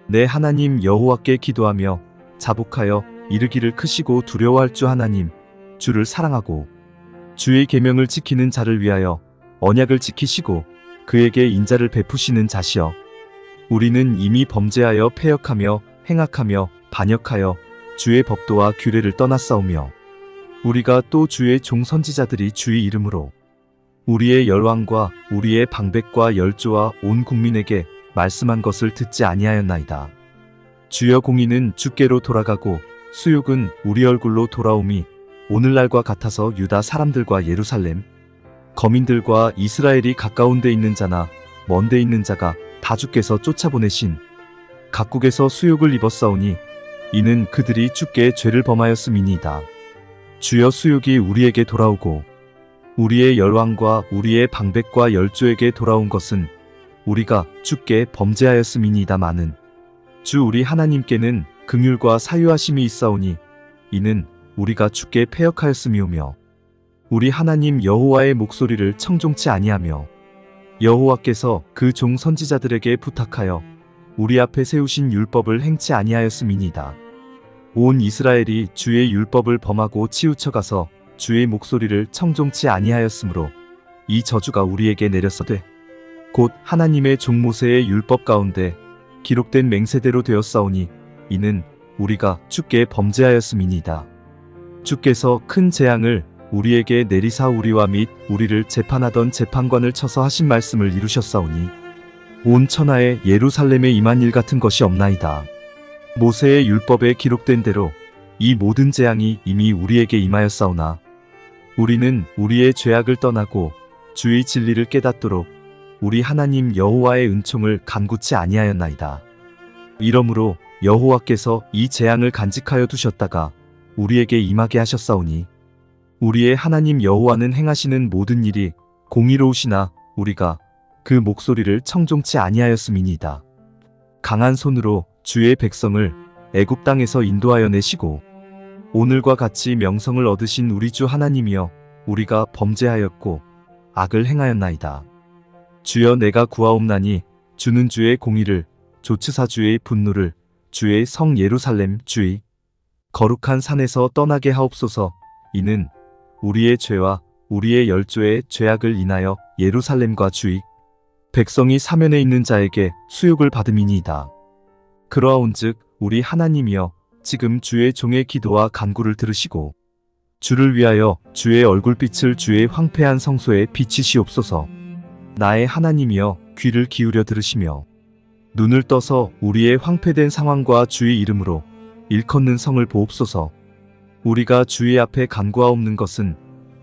내 하나님 여호와께 기도하며 자복하여 이르기를 크시고 두려워할 주 하나님 주를 사랑하고 주의 계명을 지키는 자를 위하여 언약을 지키시고 그에게 인자를 베푸시는 자시여, 우리는 이미 범죄하여 패역하며 행악하며 반역하여 주의 법도와 규례를 떠났사오며 우리가 또 주의 종 선지자들이 주의 이름으로 우리의 열왕과 우리의 방백과 열조와 온 국민에게 말씀한 것을 듣지 아니하였나이다. 주여, 공의는 주께로 돌아가고 수욕은 우리 얼굴로 돌아오미 오늘날과 같아서 유다 사람들과 예루살렘 거민들과 이스라엘이 가까운 데 있는 자나 먼 데 있는 자가 다 주께서 쫓아보내신 각국에서 수욕을 입었사오니 이는 그들이 주께 죄를 범하였음이니이다. 주여, 수욕이 우리에게 돌아오고 우리의 열왕과 우리의 방백과 열조에게 돌아온 것은 우리가 주께 범죄하였음이니이다마는 주 우리 하나님께는 긍휼과 사유하심이 있사오니 이는 우리가 주께 패역하였음이오며 우리 하나님 여호와의 목소리를 청종치 아니하며 여호와께서 그 종 선지자들에게 부탁하여 우리 앞에 세우신 율법을 행치 아니하였음이니이다. 온 이스라엘이 주의 율법을 범하고 치우쳐가서 주의 목소리를 청종치 아니하였으므로 이 저주가 우리에게 내렸어되 곧 하나님의 종 모세의 율법 가운데 기록된 맹세대로 되었사오니 이는 우리가 주께 범죄하였음이니이다. 주께서 큰 재앙을 우리에게 내리사 우리와 및 우리를 재판하던 재판관을 쳐서 하신 말씀을 이루셨사오니 온 천하에 예루살렘에 임한 일 같은 것이 없나이다. 모세의 율법에 기록된 대로 이 모든 재앙이 이미 우리에게 임하였사오나 우리는 우리의 죄악을 떠나고 주의 진리를 깨닫도록 우리 하나님 여호와의 은총을 간구치 아니하였나이다. 이러므로 여호와께서 이 재앙을 간직하여 두셨다가 우리에게 임하게 하셨사오니 우리의 하나님 여호와는 행하시는 모든 일이 공의로우시나 우리가 그 목소리를 청종치 아니하였음이니이다. 강한 손으로 주의 백성을 애굽 땅에서 인도하여 내시고 오늘과 같이 명성을 얻으신 우리 주 하나님이여, 우리가 범죄하였고 악을 행하였나이다. 주여, 내가 구하옵나니 주는 주의 공의를 조치사 주의 분노를 주의 성 예루살렘 주의 거룩한 산에서 떠나게 하옵소서. 이는 우리의 죄와 우리의 열조의 죄악을 인하여 예루살렘과 주의 백성이 사면에 있는 자에게 수욕을 받음이니이다. 그러하온즉 우리 하나님이여, 지금 주의 종의 기도와 간구를 들으시고 주를 위하여 주의 얼굴빛을 주의 황폐한 성소에 비치시옵소서. 나의 하나님이여, 귀를 기울여 들으시며 눈을 떠서 우리의 황폐된 상황과 주의 이름으로 일컫는 성을 보옵소서. 우리가 주의 앞에 간구하옵는 것은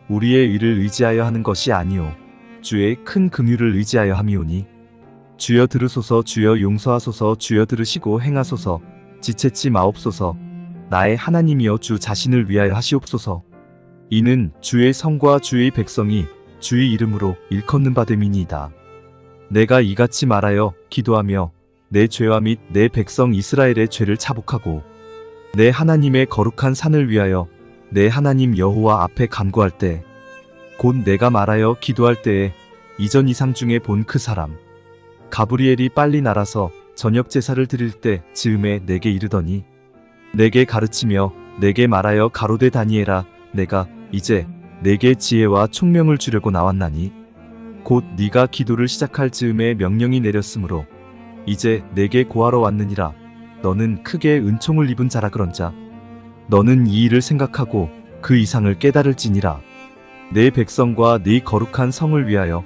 우리의 의를 의지하여 하는 것이 아니오 주의 큰 긍휼을 의지하여 함이오니 주여 들으소서. 주여 용서하소서. 주여 들으시고 행하소서. 지체치 마옵소서. 나의 하나님이여, 주 자신을 위하여 하시옵소서. 이는 주의 성과 주의 백성이 주의 이름으로 일컫는 바 됨이니이다. 내가 이같이 말하여 기도하며 내 죄와 및 내 백성 이스라엘의 죄를 차복하고 내 하나님의 거룩한 산을 위하여 내 하나님 여호와 앞에 간구할 때, 곧 내가 말하여 기도할 때에 이전 이상 중에 본 그 사람 가브리엘이 빨리 날아서 저녁 제사를 드릴 때 즈음에 내게 이르더니 내게 가르치며 내게 말하여 가로되, 다니엘아, 내가 이제 내게 지혜와 총명을 주려고 나왔나니 곧 네가 기도를 시작할 즈음에 명령이 내렸으므로 이제 내게 고하러 왔느니라. 너는 크게 은총을 입은 자라 그런자 너는 이 일을 생각하고 그 이상을 깨달을지니라. 내 백성과 네 거룩한 성을 위하여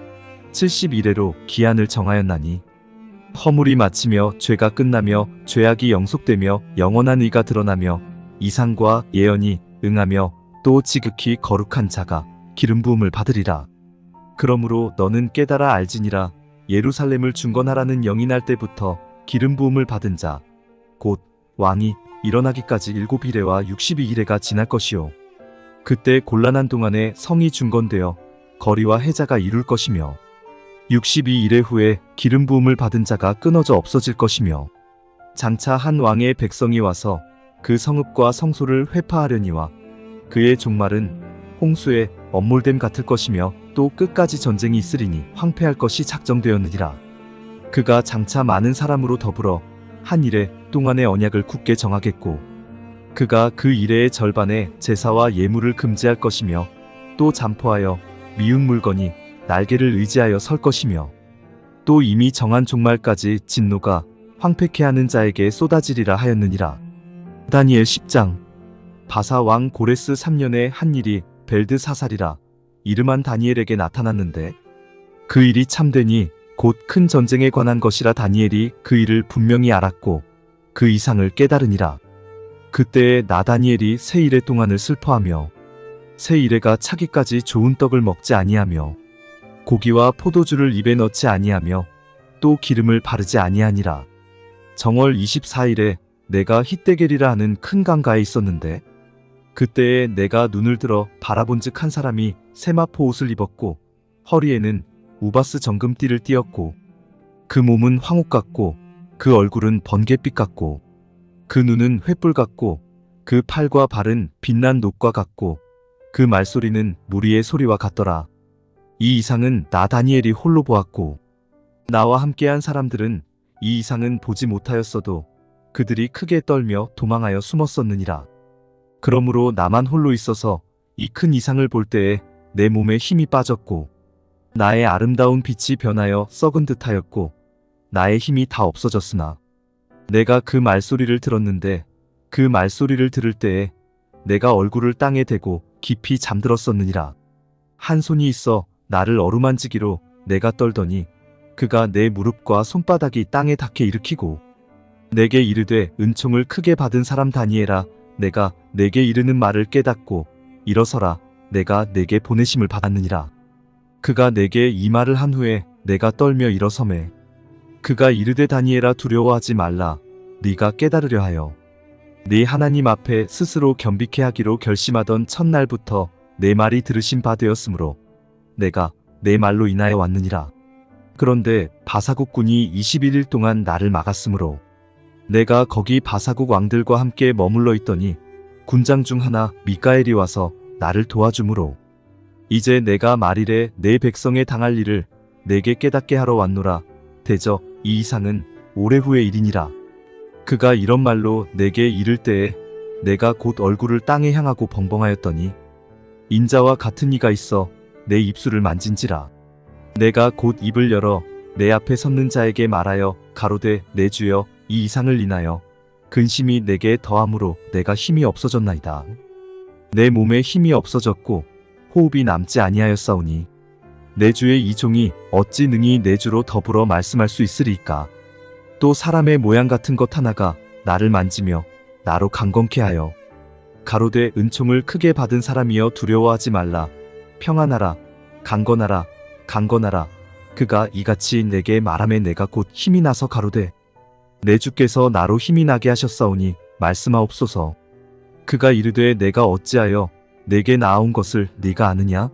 70일에로 기한을 정하였나니 허물이 마치며 죄가 끝나며 죄악이 영속되며 영원한 의가 드러나며 이상과 예언이 응하며 또 지극히 거룩한 자가 기름 부음을 받으리라. 그러므로 너는 깨달아 알지니라. 예루살렘을 중건하라는 영이 날 때부터 기름 부음을 받은 자 곧 왕이 일어나기까지 7이레와 62이레가 지날 것이요. 그때 곤란한 동안에 성이 중건되어 거리와 해자가 이룰 것이며 62일의 후에 기름 부음을 받은 자가 끊어져 없어질 것이며 장차 한 왕의 백성이 와서 그 성읍과 성소를 회파하려니와 그의 종말은 홍수의 엄몰됨 같을 것이며 또 끝까지 전쟁이 있으리니 황폐할 것이 작정되었느니라. 그가 장차 많은 사람으로 더불어 한 이레 동안의 언약을 굳게 정하겠고 그가 그 이레의 절반에 제사와 예물을 금지할 것이며 또 잠포하여 미운 물건이 날개를 의지하여 설 것이며 또 이미 정한 종말까지 진노가 황폐케 하는 자에게 쏟아지리라 하였느니라. 다니엘 10장. 바사 왕 고레스 3년에 한 일이 벨드사살이라 이름한 다니엘에게 나타났는데 그 일이 참되니 곧 큰 전쟁에 관한 것이라. 다니엘이 그 일을 분명히 알았고 그 이상을 깨달으니라. 그때에 나 다니엘이 세 이레 동안을 슬퍼하며 세 이레가 차기까지 좋은 떡을 먹지 아니하며 고기와 포도주를 입에 넣지 아니하며 또 기름을 바르지 아니하니라. 정월 24일에 내가 hit데겔이라 하는 큰 강가에 있었는데 그때에 내가 눈을 들어 바라본즉 한 사람이 세마포 옷을 입었고 허리에는 우바스 정금띠를 띠었고 그 몸은 황옥 같고 그 얼굴은 번갯빛 같고 그 눈은 횃불 같고 그 팔과 발은 빛난 녹과 같고 그 말소리는 무리의 소리와 같더라. 이 이상은 나 다니엘이 홀로 보았고 나와 함께한 사람들은 이 이상은 보지 못하였어도 그들이 크게 떨며 도망하여 숨었었느니라. 그러므로 나만 홀로 있어서 이 큰 이상을 볼 때에 내 몸에 힘이 빠졌고 나의 아름다운 빛이 변하여 썩은 듯하였고 나의 힘이 다 없어졌으나 내가 그 말소리를 들었는데 그 말소리를 들을 때에 내가 얼굴을 땅에 대고 깊이 잠들었었느니라. 한 손이 있어 나를 어루만지기로 내가 떨더니 그가 내 무릎과 손바닥이 땅에 닿게 일으키고 내게 이르되 은총을 크게 받은 사람 다니엘아 내가 내게 이르는 말을 깨닫고 일어서라. 내가 내게 보내심을 받았느니라. 그가 내게 이 말을 한 후에 내가 떨며 일어서매 그가 이르되 다니엘아 두려워하지 말라. 네가 깨달으려 하여 네 하나님 앞에 스스로 겸비케 하기로 결심하던 첫날부터 내 말이 들으신 바 되었으므로 내가 내 말로 인하여 왔느니라. 그런데 바사국 군이 21일 동안 나를 막았으므로 내가 거기 바사국 왕들과 함께 머물러 있더니 군장 중 하나 미가엘이 와서 나를 도와주므로 이제 내가 말이래 내 백성에 당할 일을 내게 깨닫게 하러 왔노라. 대저 이 이상은 오래 후의 일이니라. 그가 이런 말로 내게 이를 때에 내가 곧 얼굴을 땅에 향하고 벙벙하였더니 인자와 같은 이가 있어 내 입술을 만진지라. 내가 곧 입을 열어 내 앞에 섰는 자에게 말하여 가로되 내 주여 이 이상을 인하여 근심이 내게 더함으로 내가 힘이 없어졌나이다. 내 몸에 힘이 없어졌고 호흡이 남지 아니하였사오니 내 주의 이 종이 어찌 능히 내 주로 더불어 말씀할 수 있으리이까. 또 사람의 모양 같은 것 하나가 나를 만지며 나로 강건케 하여 가로되 은총을 크게 받은 사람이여 두려워하지 말라. 평안하라. 강건하라. 강건하라. 그가 이같이 내게 말하매 내가 곧 힘이 나서 가로되 내 주께서 나로 힘이 나게 하셨사오니 말씀하옵소서. 그가 이르되 내가 어찌하여 내게 나아온 것을 네가 아느냐?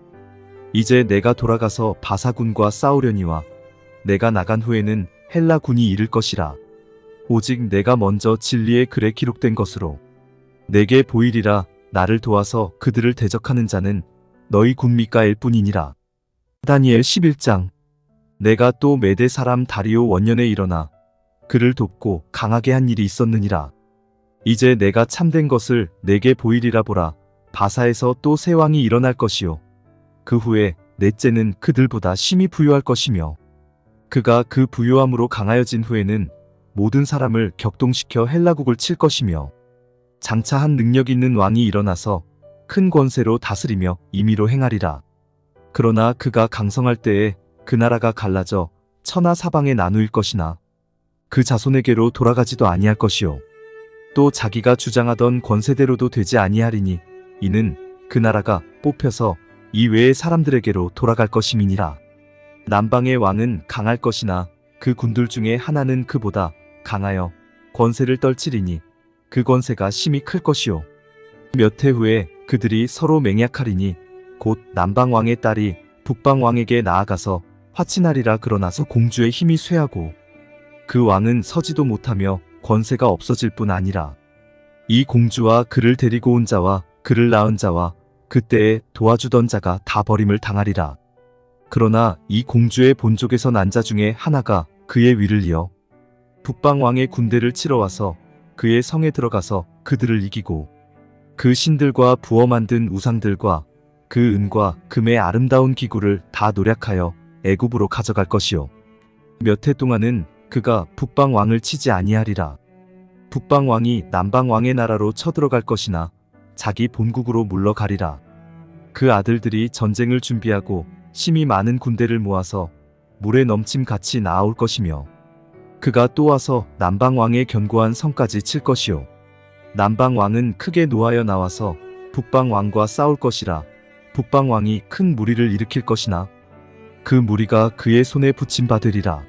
이제 내가 돌아가서 바사군과 싸우려니와 내가 나간 후에는 헬라군이 이를 것이라. 오직 내가 먼저 진리의 글에 기록된 것으로 내게 보이리라. 나를 도와서 그들을 대적하는 자는 너희 군 미가엘 뿐이니라. 다니엘 11장. 내가 또 메대 사람 다리오 원년에 일어나 그를 돕고 강하게 한 일이 있었느니라. 이제 내가 참된 것을 내게 보이리라. 보라, 바사에서 또 새 왕이 일어날 것이요 그 후에 넷째는 그들보다 심히 부유할 것이며 그가 그 부유함으로 강하여진 후에는 모든 사람을 격동시켜 헬라국을 칠 것이며 장차 한 능력 있는 왕이 일어나서 큰 권세로 다스리며 임의로 행하리라. 그러나 그가 강성할 때에 그 나라가 갈라져 천하 사방에 나누일 것이나 그 자손에게로 돌아가지도 아니할 것이요. 또 자기가 주장하던 권세대로도 되지 아니하리니 이는 그 나라가 뽑혀서 이외의 사람들에게로 돌아갈 것임이니라. 남방의 왕은 강할 것이나 그 군들 중에 하나는 그보다 강하여 권세를 떨치리니 그 권세가 심히 클 것이요. 몇 해 후에 그들이 서로 맹약하리니 곧 남방왕의 딸이 북방왕에게 나아가서 화친하리라. 그러나서 공주의 힘이 쇠하고 그 왕은 서지도 못하며 권세가 없어질 뿐 아니라 이 공주와 그를 데리고 온 자와 그를 낳은 자와 그때에 도와주던 자가 다 버림을 당하리라. 그러나 이 공주의 본족에서 난 자 중에 하나가 그의 위를 이어 북방왕의 군대를 치러 와서 그의 성에 들어가서 그들을 이기고 그 신들과 부어 만든 우상들과 그 은과 금의 아름다운 기구를 다 노략하여 애굽으로 가져갈 것이요. 몇 해 동안은 그가 북방왕을 치지 아니하리라. 북방왕이 남방왕의 나라로 쳐들어갈 것이나 자기 본국으로 물러가리라. 그 아들들이 전쟁을 준비하고 심히 많은 군대를 모아서 물에 넘침같이 나아올 것이며 그가 또 와서 남방왕의 견고한 성까지 칠 것이요. 남방왕은 크게 노하여 나와서 북방왕과 싸울 것이라. 북방왕이 큰 무리를 일으킬 것이나 그 무리가 그의 손에 붙임받으리라.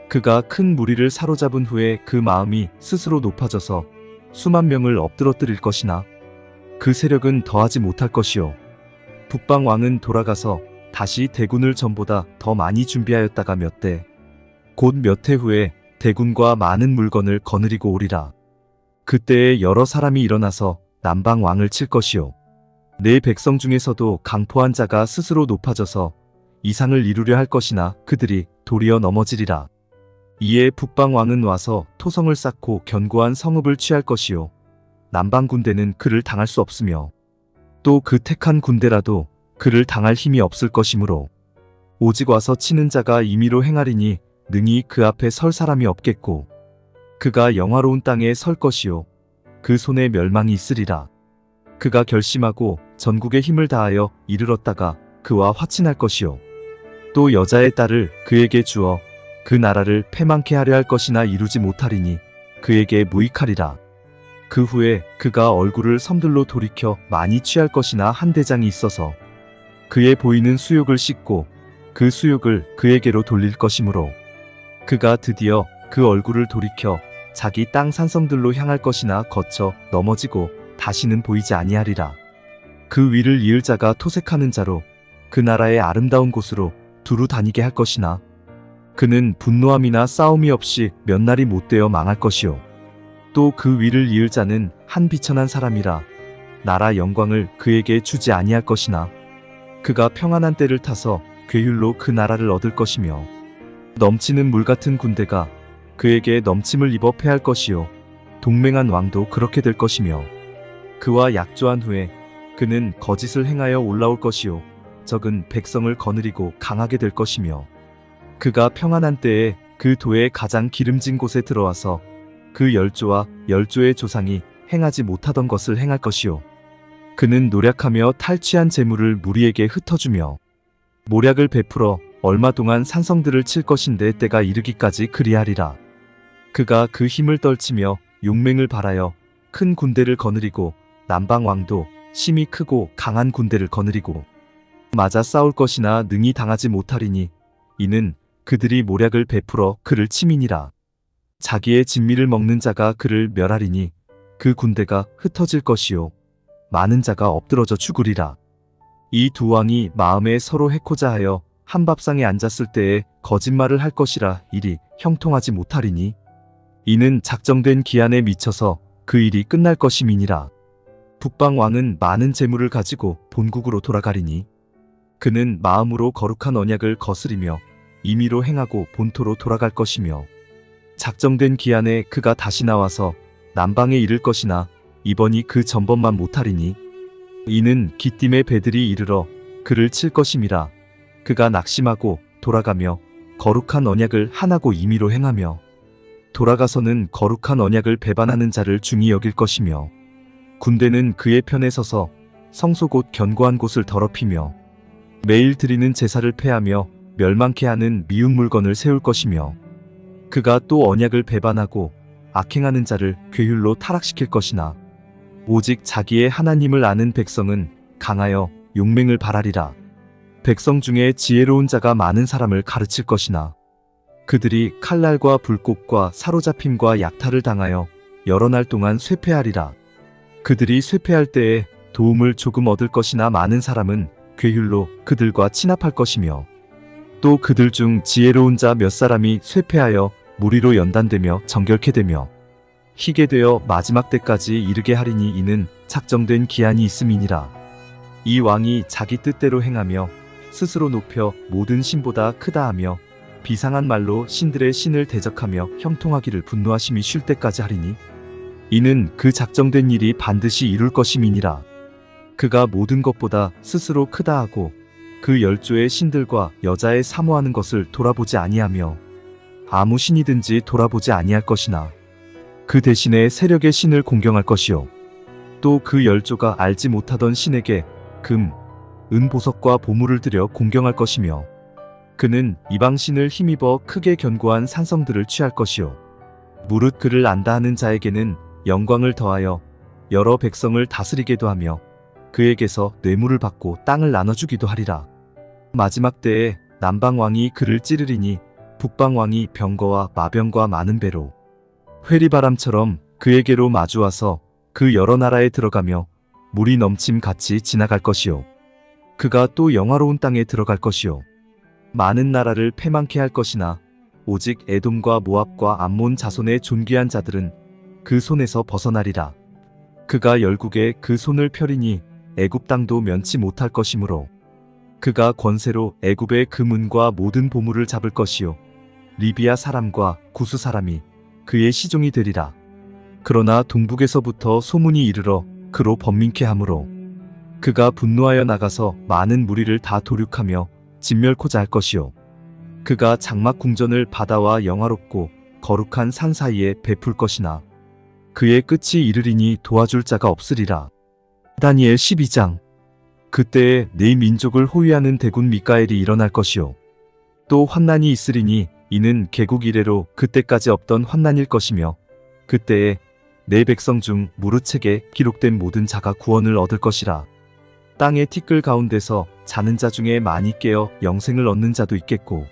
그가 큰 무리를 사로잡은 후에 그 마음이 스스로 높아져서 수만 명을 엎드러뜨릴 것이나 그 세력은 더하지 못할 것이요. 북방왕은 돌아가서 다시 대군을 전보다 더 많이 준비하였다가 곧 몇 해 후에 대군과 많은 물건을 거느리고 오리라. 그때에 여러 사람이 일어나서 남방왕을 칠 것이요. 내 백성 중에서도 강포한 자가 스스로 높아져서 이상을 이루려 할 것이나 그들이 도리어 넘어지리라. 이에 북방왕은 와서 토성을 쌓고 견고한 성읍을 취할 것이요. 남방 군대는 그를 당할 수 없으며 또 그 택한 군대라도 그를 당할 힘이 없을 것이므로 오직 와서 치는 자가 임의로 행하리니 능히 그 앞에 설 사람이 없겠고 그가 영화로운 땅에 설 것이요. 그 손에 멸망이 있으리라. 그가 결심하고 전국의 힘을 다하여 이르렀다가 그와 화친할 것이요. 또 여자의 딸을 그에게 주어 그 나라를 패망케 하려 할 것이나 이루지 못하리니 그에게 무익하리라. 그 후에 그가 얼굴을 섬들로 돌이켜 많이 취할 것이나 한 대장이 있어서 그의 보이는 수욕을 씻고 그 수욕을 그에게로 돌릴 것이므로 그가 드디어 그 얼굴을 돌이켜 자기 땅 산성들로 향할 것이나 거쳐 넘어지고 다시는 보이지 아니하리라. 그 위를 이을 자가 토색하는 자로 그 나라의 아름다운 곳으로 두루 다니게 할 것이나 그는 분노함이나 싸움이 없이 몇 날이 못되어 망할 것이요. 또 그 위를 이을 자는 한 비천한 사람이라 나라 영광을 그에게 주지 아니할 것이나 그가 평안한 때를 타서 괴율로 그 나라를 얻을 것이며 넘치는 물 같은 군대가 그에게 넘침을 입어 패할 것이요. 동맹한 왕도 그렇게 될 것이며 그와 약조한 후에 그는 거짓을 행하여 올라올 것이요. 적은 백성을 거느리고 강하게 될 것이며 그가 평안한 때에 그 도의 가장 기름진 곳에 들어와서 그 열조와 열조의 조상이 행하지 못하던 것을 행할 것이요. 그는 노략하며 탈취한 재물을 무리에게 흩어주며 모략을 베풀어 얼마 동안 산성들을 칠 것인데 때가 이르기까지 그리하리라. 그가 그 힘을 떨치며 용맹을 발하여 큰 군대를 거느리고 남방 왕도 심히 크고 강한 군대를 거느리고 맞아 싸울 것이나 능히 당하지 못하리니 이는 그들이 모략을 베풀어 그를 치민이라. 자기의 진미를 먹는 자가 그를 멸하리니 그 군대가 흩어질 것이요 많은 자가 엎드러져 죽으리라. 이 두 왕이 마음에 서로 해코자 하여 한 밥상에 앉았을 때에 거짓말을 할 것이라 일이 형통하지 못하리니 이는 작정된 기한에 미쳐서 그 일이 끝날 것임이니라. 북방 왕은 많은 재물을 가지고 본국으로 돌아가리니 그는 마음으로 거룩한 언약을 거스리며 임의로 행하고 본토로 돌아갈 것이며 작정된 기한에 그가 다시 나와서 남방에 이를 것이나 이번이 그 전번만 못하리니 이는 기띔의 배들이 이르러 그를 칠 것임이라. 그가 낙심하고 돌아가며 거룩한 언약을 하나고 임의로 행하며 돌아가서는 거룩한 언약을 배반하는 자를 중히 여길 것이며 군대는 그의 편에 서서 성소 곧 견고한 곳을 더럽히며 매일 드리는 제사를 폐하며 멸망케 하는 미운 물건을 세울 것이며 그가 또 언약을 배반하고 악행하는 자를 괴휼로 타락시킬 것이나 오직 자기의 하나님을 아는 백성은 강하여 용맹을 발하리라. 백성 중에 지혜로운 자가 많은 사람을 가르칠 것이나 그들이 칼날과 불꽃과 사로잡힘과 약탈을 당하여 여러 날 동안 쇠폐하리라. 그들이 쇠폐할 때에 도움을 조금 얻을 것이나 많은 사람은 괴휼로 그들과 친합할 것이며 또 그들 중 지혜로운 자 몇 사람이 쇠폐하여 무리로 연단되며 정결케 되며 희게 되어 마지막 때까지 이르게 하리니 이는 작정된 기한이 있음이니라. 이 왕이 자기 뜻대로 행하며 스스로 높여 모든 신보다 크다 하며 비상한 말로 신들의 신을 대적하며 형통하기를 분노하심이 쉴 때까지 하리니 이는 그 작정된 일이 반드시 이룰 것임이니라. 그가 모든 것보다 스스로 크다 하고 그 열조의 신들과 여자의 사모하는 것을 돌아보지 아니하며 아무 신이든지 돌아보지 아니할 것이나 그 대신에 세력의 신을 공경할 것이요 또 그 열조가 알지 못하던 신에게 금, 은 보석과 보물을 들여 공경할 것이며 그는 이방 신을 힘입어 크게 견고한 산성들을 취할 것이요 무릇 그를 안다 하는 자에게는 영광을 더하여 여러 백성을 다스리게도 하며 그에게서 뇌물을 받고 땅을 나눠주기도 하리라. 마지막 때에 남방왕이 그를 찌르리니 북방왕이 병거와 마병과 많은 배로 회리바람처럼 그에게로 마주와서 그 여러 나라에 들어가며 물이 넘침 같이 지나갈 것이요 그가 또 영화로운 땅에 들어갈 것이요 많은 나라를 패망케 할 것이나 오직 에돔과 모압과 암몬 자손의 존귀한 자들은 그 손에서 벗어나리라. 그가 열국에 그 손을 펴리니 애굽 땅도 면치 못할 것이므로 그가 권세로 애굽의 금은과 모든 보물을 잡을 것이요 리비아 사람과 구스 사람이 그의 시종이 되리라. 그러나 동북에서부터 소문이 이르러 그로 번민케 하므로 그가 분노하여 나가서 많은 무리를 다 도륙하며 진멸코자 할 것이요 그가 장막 궁전을 바다와 영화롭고 거룩한 산 사이에 베풀 것이나 그의 끝이 이르리니 도와줄 자가 없으리라. 다니엘 12장. 그때에 네 민족을 호위하는 대군 미가엘이 일어날 것이요 또 환난이 있으리니 이는 개국 이래로 그때까지 없던 환난일 것이며 그때에 내 백성 중 무릇책에 기록된 모든 자가 구원을 얻을 것이라. 땅의 티끌 가운데서 자는 자 중에 많이 깨어 영생을 얻는 자도 있겠고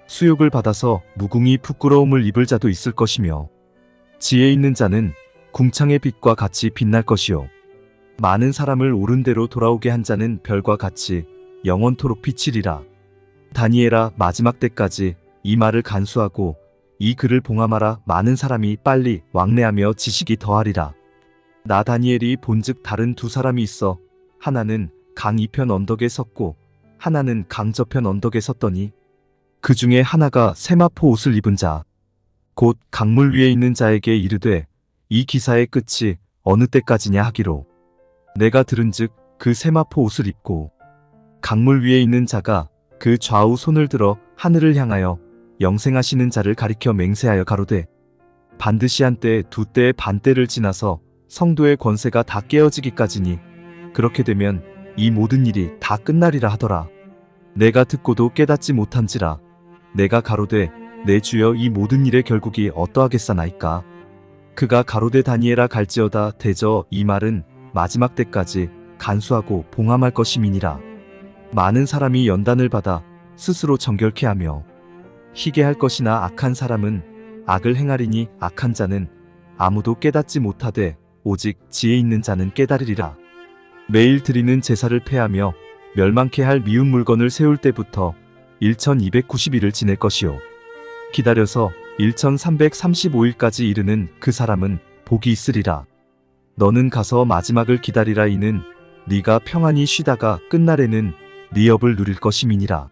수욕을 받아서 무궁히 부끄러움을 입을 자도 있을 것이며 지혜 있는 자는 궁창의 빛과 같이 빛날 것이요 많은 사람을 옳은 대로 돌아오게 한 자는 별과 같이 영원토록 비치리라. 다니엘아 마지막 때까지 이 말을 간수하고 이 글을 봉함하라. 많은 사람이 빨리 왕래하며 지식이 더하리라. 나 다니엘이 본즉 다른 두 사람이 있어 하나는 강 이편 언덕에 섰고 하나는 강 저편 언덕에 섰더니 그 중에 하나가 세마포 옷을 입은 자 곧 강물 위에 있는 자에게 이르되 이 기사의 끝이 어느 때까지냐 하기로 내가 들은즉 그 세마포 옷을 입고 강물 위에 있는 자가 그 좌우 손을 들어 하늘을 향하여 영생하시는 자를 가리켜 맹세하여 가로되 반드시 한때 두 때의 반때를 지나서 성도의 권세가 다 깨어지기까지니 그렇게 되면 이 모든 일이 다 끝나리라 하더라. 내가 듣고도 깨닫지 못한지라. 내가 가로되 내 주여 이 모든 일의 결국이 어떠하겠사나이까. 그가 가로되 다니엘아 갈지어다. 대저 이 말은 마지막 때까지 간수하고 봉함할 것임이니라. 많은 사람이 연단을 받아 스스로 정결케 하며 희게 할 것이나 악한 사람은 악을 행하리니 악한 자는 아무도 깨닫지 못하되 오직 지혜 있는 자는 깨달으리라. 매일 드리는 제사를 폐하며 멸망케 할 미운 물건을 세울 때부터 1290일을 지낼 것이요 기다려서 1335일까지 이르는 그 사람은 복이 있으리라. 너는 가서 마지막을 기다리라. 이는 네가 평안히 쉬다가 끝날에는 네 업을 누릴 것임이니라.